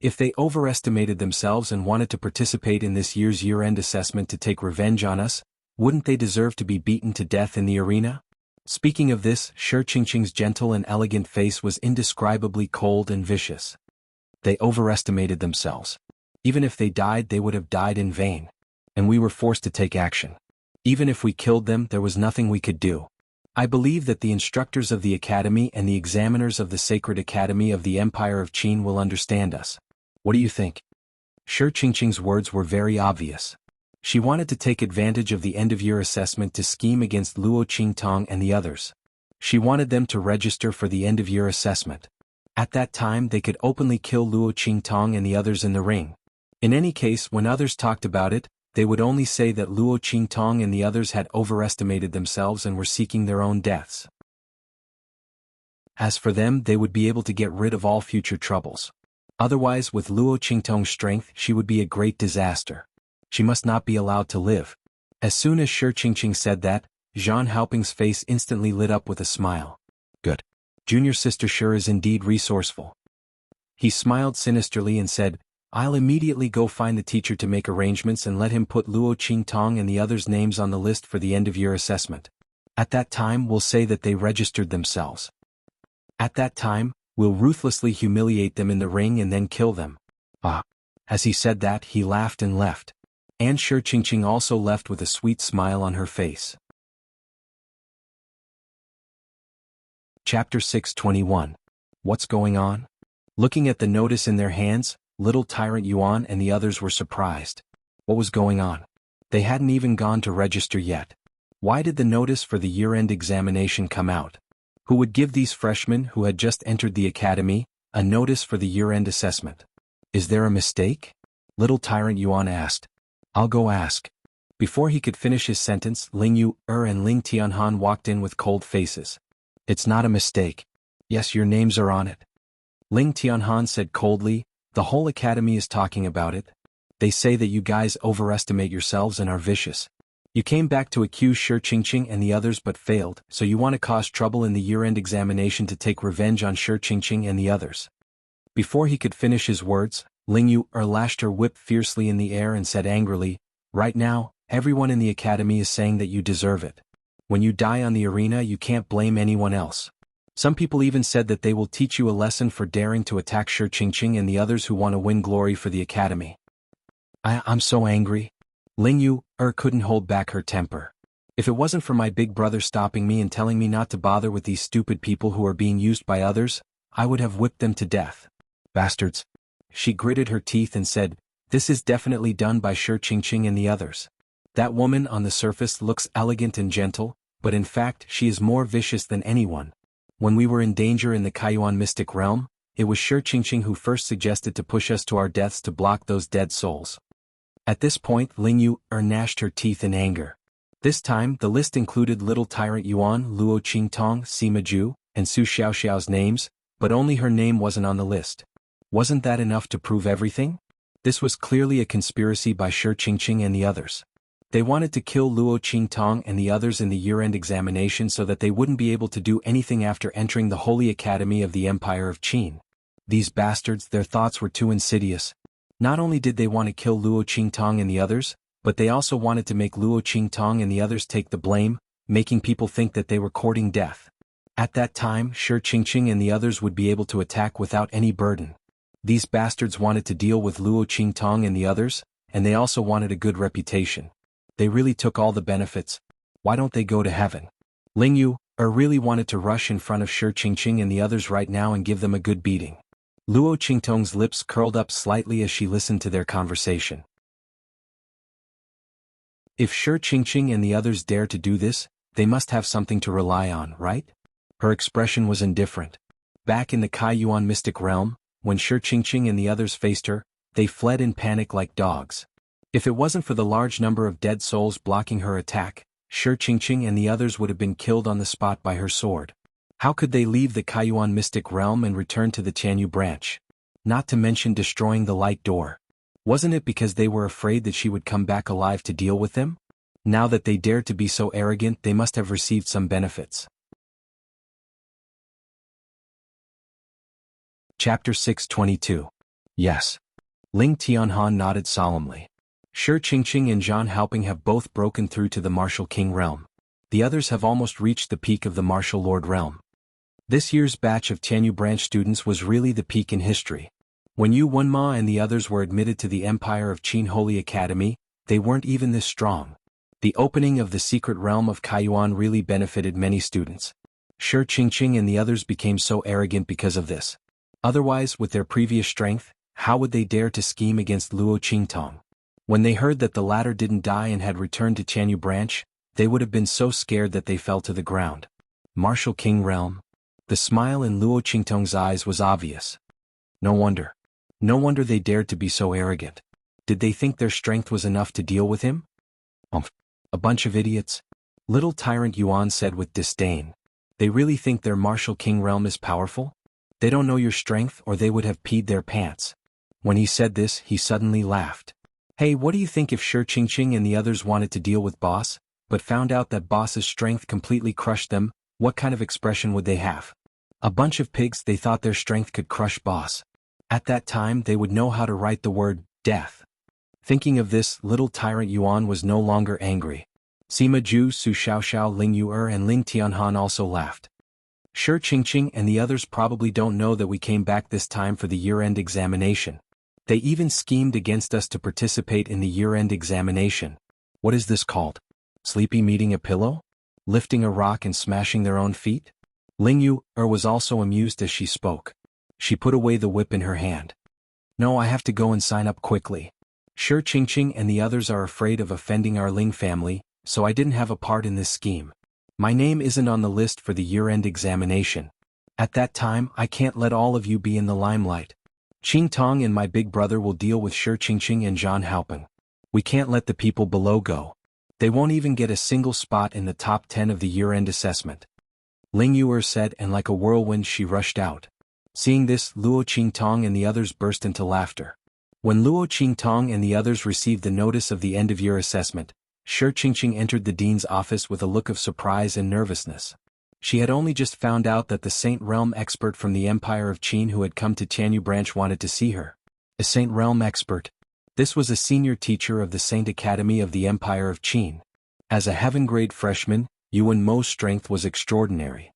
if they overestimated themselves and wanted to participate in this year's year-end assessment to take revenge on us, wouldn't they deserve to be beaten to death in the arena? Speaking of this, Xianxia's gentle and elegant face was indescribably cold and vicious. They overestimated themselves. Even if they died, they would have died in vain. And we were forced to take action. Even if we killed them, there was nothing we could do. I believe that the instructors of the academy and the examiners of the Sacred Academy of the Empire of Qin will understand us. What do you think? Xianxia's words were very obvious. She wanted to take advantage of the end-of-year assessment to scheme against Luo Qingtong and the others. She wanted them to register for the end-of-year assessment. At that time, they could openly kill Luo Qingtong and the others in the ring. In any case, when others talked about it, they would only say that Luo Qingtong and the others had overestimated themselves and were seeking their own deaths. As for them, they would be able to get rid of all future troubles. Otherwise, with Luo Qingtong's strength, she would be a great disaster. She must not be allowed to live. As soon as Xianxia said that, Xuanhuan's face instantly lit up with a smile. Good. Junior Sister Shi is indeed resourceful. He smiled sinisterly and said, I'll immediately go find the teacher to make arrangements and let him put Luo Qingtong and the others' names on the list for the end-of-year assessment. At that time we'll say that they registered themselves. At that time, we'll ruthlessly humiliate them in the ring and then kill them. Ah. As he said that, he laughed and left. And Xianxia also left with a sweet smile on her face. Chapter 621. What's going on? Looking at the notice in their hands, little Tyrant Yuan and the others were surprised. What was going on? They hadn't even gone to register yet. Why did the notice for the year-end examination come out? Who would give these freshmen who had just entered the academy a notice for the year-end assessment? Is there a mistake? Little Tyrant Yuan asked. I'll go ask. Before he could finish his sentence, Ling Yu and Ling Tianhan walked in with cold faces. It's not a mistake. Yes, your names are on it. Ling Tianhan said coldly, the whole academy is talking about it. They say that you guys overestimate yourselves and are vicious. You came back to accuse Xianxia and the others but failed, so you want to cause trouble in the year-end examination to take revenge on Xianxia and the others. Before he could finish his words, Ling Yu lashed her whip fiercely in the air and said angrily, right now, everyone in the academy is saying that you deserve it. When you die on the arena you can't blame anyone else. Some people even said that they will teach you a lesson for daring to attack Xianxia and the others who want to win glory for the academy. I'm so angry. Ling Yu couldn't hold back her temper. If it wasn't for my big brother stopping me and telling me not to bother with these stupid people who are being used by others, I would have whipped them to death. Bastards. She gritted her teeth and said, this is definitely done by Xianxia and the others. That woman on the surface looks elegant and gentle, but in fact she is more vicious than anyone. When we were in danger in the Xuanhuan mystic realm, it was Xianxia who first suggested to push us to our deaths to block those dead souls. At this point Ling Yu gnashed her teeth in anger. This time the list included little Tyrant Yuan, Luo Qingtong, Sima Ju, and Su Xiaoxiao's names, but only her name wasn't on the list. Wasn't that enough to prove everything? This was clearly a conspiracy by Xianxia and the others. They wanted to kill Luo Qingtong and the others in the year-end examination so that they wouldn't be able to do anything after entering the Holy Academy of the Empire of Qin. These bastards, their thoughts were too insidious. Not only did they want to kill Luo Qingtong and the others, but they also wanted to make Luo Qingtong and the others take the blame, making people think that they were courting death. At that time, Xianxia and the others would be able to attack without any burden. These bastards wanted to deal with Luo Qingtong and the others, and they also wanted a good reputation. They really took all the benefits. Why don't they go to heaven? Ling Yu really wanted to rush in front of Xianxia and the others right now and give them a good beating. Luo Qingtong's lips curled up slightly as she listened to their conversation. If Xianxia and the others dare to do this, they must have something to rely on, right? Her expression was indifferent. Back in the Xuanhuan mystic realm, when Xianxia and the others faced her, they fled in panic like dogs. If it wasn't for the large number of dead souls blocking her attack, Xianxia and the others would have been killed on the spot by her sword. How could they leave the Xuanhuan mystic realm and return to the Tianyu branch? Not to mention destroying the light door. Wasn't it because they were afraid that she would come back alive to deal with them? Now that they dared to be so arrogant, they must have received some benefits. Chapter 622. Yes. Ling Tianhan nodded solemnly. Xianxia and xuanhuan have both broken through to the martial king realm. The others have almost reached the peak of the martial lord realm. This year's batch of Tianyu branch students was really the peak in history. When Yu Wenma and the others were admitted to the Empire of Qin Holy Academy, they weren't even this strong. The opening of the secret realm of Xuanhuan really benefited many students. Xianxia and the others became so arrogant because of this. Otherwise, with their previous strength, how would they dare to scheme against Luo Qingtong? When they heard that the latter didn't die and had returned to Tianyu branch, they would have been so scared that they fell to the ground. Martial King realm? The smile in Luo Qingtong's eyes was obvious. No wonder. No wonder they dared to be so arrogant. Did they think their strength was enough to deal with him? A bunch of idiots. Little Tyrant Yuan said with disdain. They really think their martial king realm is powerful? They don't know your strength or they would have peed their pants. When he said this, he suddenly laughed. Hey, what do you think if Xianxia and the others wanted to deal with Boss, but found out that Boss's strength completely crushed them, what kind of expression would they have? A bunch of pigs. They thought their strength could crush Boss. At that time they would know how to write the word, death. Thinking of this, little tyrant Yuan was no longer angry. Sima Ju, Su Xiaoxiao, Ling Yuer and Ling Tianhan also laughed. Sure, Qingqing and the others probably don't know that we came back this time for the year-end examination. They even schemed against us to participate in the year-end examination. What is this called? Sleepy meeting a pillow? Lifting a rock and smashing their own feet? Ling Yuer was also amused as she spoke. She put away the whip in her hand. No, I have to go and sign up quickly. Sure, Qingqing and the others are afraid of offending our Ling family, so I didn't have a part in this scheme. My name isn't on the list for the year-end examination. At that time, I can't let all of you be in the limelight. Qing Tong and my big brother will deal with Shi Qingqing and Zhan Haopeng. We can't let the people below go. They won't even get a single spot in the top 10 of the year-end assessment. Ling Yuer said, and like a whirlwind she rushed out. Seeing this, Luo Qingtong and the others burst into laughter. When Luo Qingtong and the others received the notice of the end-of-year assessment, Shi Qingqing entered the dean's office with a look of surprise and nervousness. She had only just found out that the Saint Realm expert from the Empire of Qin who had come to Tianyu branch wanted to see her. A Saint Realm expert. This was a senior teacher of the Saint Academy of the Empire of Qin. As a heaven-grade freshman, Yuan Mo's strength was extraordinary.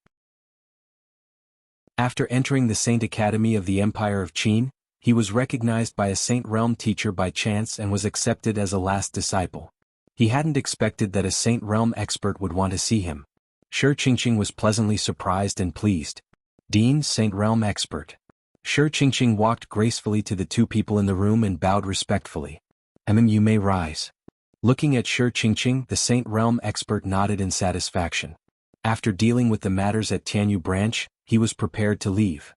After entering the Saint Academy of the Empire of Qin, he was recognized by a Saint Realm teacher by chance and was accepted as a last disciple. He hadn't expected that a Saint Realm expert would want to see him. Shi Qingqing was pleasantly surprised and pleased. Dean, Saint Realm expert. Shi Qingqing walked gracefully to the two people in the room and bowed respectfully. You may rise. Looking at Shi Qingqing, the Saint Realm expert nodded in satisfaction. After dealing with the matters at Tianyu branch, he was prepared to leave.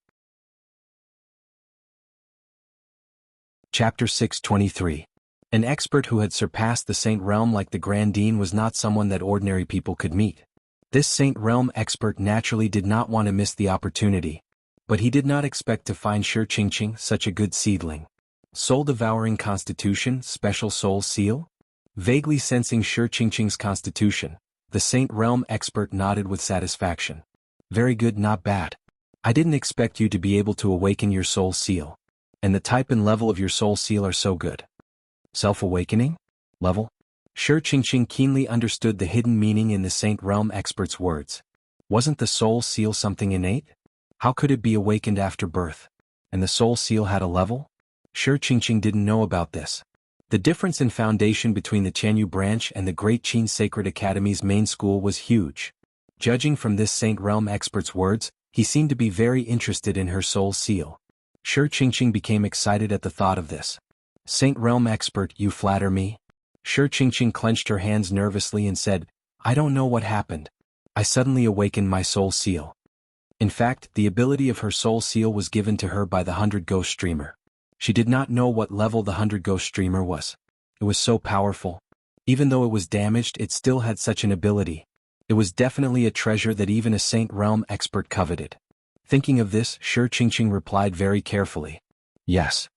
Chapter 623. An expert who had surpassed the Saint Realm like the Grand Dean was not someone that ordinary people could meet. This Saint Realm expert naturally did not want to miss the opportunity. But he did not expect to find Shi Qingqing such a good seedling. Soul-devouring constitution, special soul seal? Vaguely sensing Shi Qingqing's constitution, the Saint Realm expert nodded with satisfaction. Very good, not bad. I didn't expect you to be able to awaken your soul seal. And the type and level of your soul seal are so good. Self-awakening? Level? Shi Qingqing keenly understood the hidden meaning in the Saint Realm expert's words. Wasn't the soul seal something innate? How could it be awakened after birth? And the soul seal had a level? Shi Qingqing didn't know about this. The difference in foundation between the Tianyu branch and the Great Qin Sacred Academy's main school was huge. Judging from this Saint Realm expert's words, he seemed to be very interested in her soul seal. Shi Qingqing became excited at the thought of this. Saint Realm expert, you flatter me? Shi Qingqing clenched her hands nervously and said, I don't know what happened. I suddenly awakened my soul seal. In fact, the ability of her soul seal was given to her by the 100 Ghost Streamer. She did not know what level the 100 Ghost Streamer was. It was so powerful. Even though it was damaged, it still had such an ability. It was definitely a treasure that even a Saint Realm expert coveted. Thinking of this, Shi Qingqing replied very carefully. Yes.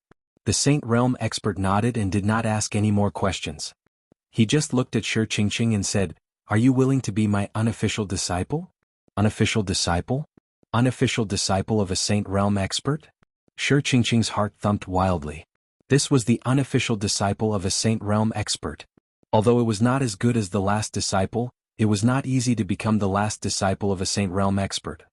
The Saint Realm expert nodded and did not ask any more questions. He just looked at Shi Qingqing and said, Are you willing to be my unofficial disciple? Unofficial disciple? Unofficial disciple of a Saint Realm expert? Shi Qingqing's heart thumped wildly. This was the unofficial disciple of a Saint Realm expert. Although it was not as good as the last disciple, it was not easy to become the last disciple of a Saint Realm expert.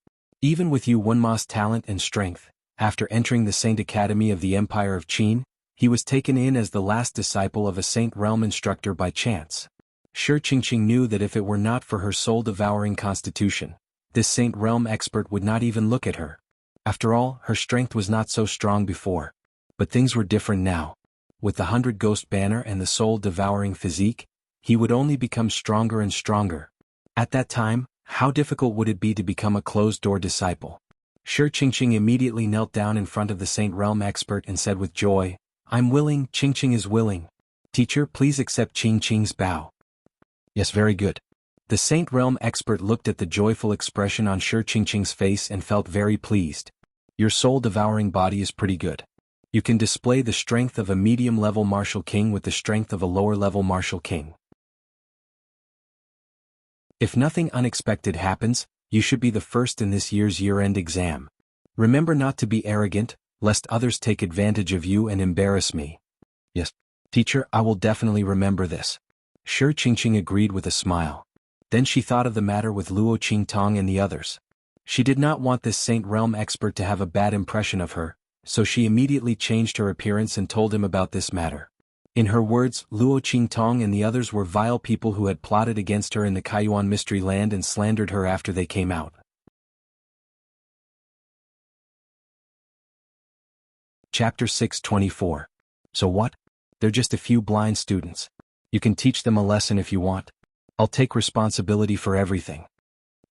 Even with Yuan Mo's talent and strength, after entering the Saint Academy of the Empire of Qin, he was taken in as the last disciple of a Saint Realm instructor by chance. Shi Qingqing knew that if it were not for her soul-devouring constitution, this Saint Realm expert would not even look at her. After all, her strength was not so strong before. But things were different now. With the 100 Ghost Banner and the soul-devouring physique, he would only become stronger and stronger. At that time, how difficult would it be to become a closed-door disciple? Shi Qingqing immediately knelt down in front of the Saint Realm expert and said with joy, I'm willing, Qingqing is willing. Teacher, please accept Qingqing's bow. Yes, very good. The Saint Realm expert looked at the joyful expression on Shi Qingqing's face and felt very pleased. Your soul-devouring body is pretty good. You can display the strength of a medium-level martial king with the strength of a lower-level martial king. If nothing unexpected happens, you should be the first in this year's year-end exam. Remember not to be arrogant, lest others take advantage of you and embarrass me. Yes, teacher, I will definitely remember this. Shi Qingqing agreed with a smile. Then she thought of the matter with Luo Qingtong and the others. She did not want this Saint Realm expert to have a bad impression of her, so she immediately changed her appearance and told him about this matter. In her words, Luo Qingtong and the others were vile people who had plotted against her in the Kaiyuan Mystery Land and slandered her after they came out. Chapter 624. So what? They're just a few blind students. You can teach them a lesson if you want. I'll take responsibility for everything.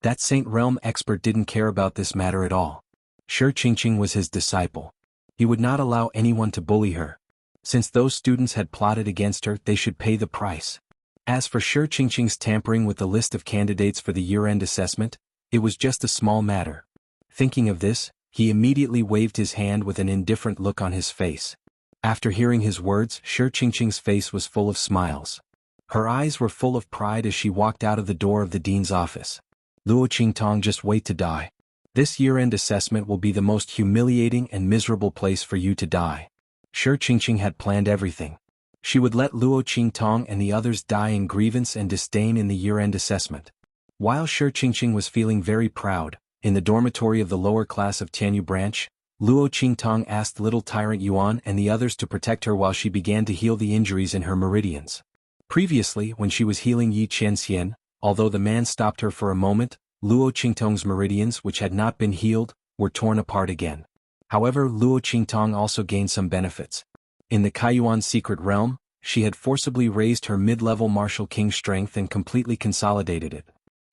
That Saint Realm expert didn't care about this matter at all. Shi Qingqing was his disciple. He would not allow anyone to bully her. Since those students had plotted against her, they should pay the price. As for Shi Qingqing's tampering with the list of candidates for the year-end assessment, it was just a small matter. Thinking of this, he immediately waved his hand with an indifferent look on his face. After hearing his words, Shi Qingqing's face was full of smiles. Her eyes were full of pride as she walked out of the door of the dean's office. Luo Qingtong, just wait to die. This year-end assessment will be the most humiliating and miserable place for you to die. Shi Qingqing had planned everything. She would let Luo Qingtong and the others die in grievance and disdain in the year-end assessment. While Shi Qingqing was feeling very proud, in the dormitory of the lower class of Tianyu branch, Luo Qingtong asked little tyrant Yuan and the others to protect her while she began to heal the injuries in her meridians. Previously, when she was healing Yi Qianxian, although the man stopped her for a moment, Luo Qingtong's meridians, which had not been healed, were torn apart again. However, Luo Qingtong also gained some benefits. In the Kaiyuan secret realm, she had forcibly raised her mid-level martial king strength and completely consolidated it.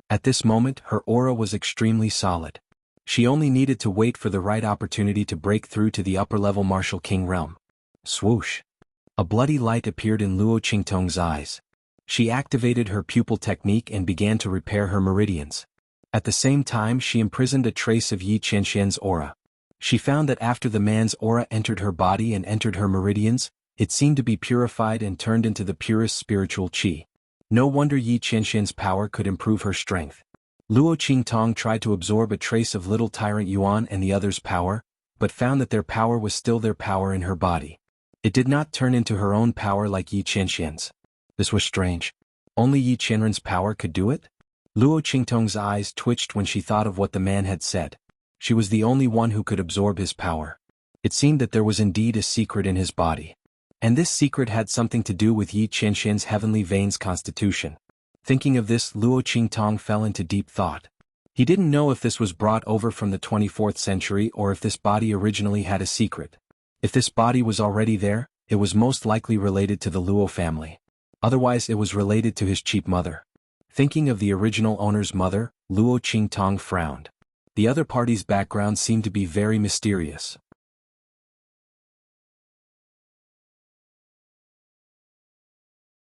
At this moment, her aura was extremely solid. She only needed to wait for the right opportunity to break through to the upper-level martial king realm. Swoosh! A bloody light appeared in Luo Qingtong's eyes. She activated her pupil technique and began to repair her meridians. At the same time, she imprisoned a trace of Yi Qianxian's aura. She found that after the man's aura entered her body and entered her meridians, it seemed to be purified and turned into the purest spiritual qi. No wonder Yi Qianxian's power could improve her strength. Luo Qingtong tried to absorb a trace of little tyrant Yuan and the others' power, but found that their power was still their power in her body. It did not turn into her own power like Yi Qianxian's. This was strange. Only Yi Qianren's power could do it? Luo Qingtong's eyes twitched when she thought of what the man had said. She was the only one who could absorb his power. It seemed that there was indeed a secret in his body. And this secret had something to do with Yi Qianxian's heavenly veins constitution. Thinking of this, Luo Qingtong fell into deep thought. He didn't know if this was brought over from the 24th century or if this body originally had a secret. If this body was already there, it was most likely related to the Luo family. Otherwise, it was related to his cheap mother. Thinking of the original owner's mother, Luo Qingtong frowned. The other party's background seemed to be very mysterious.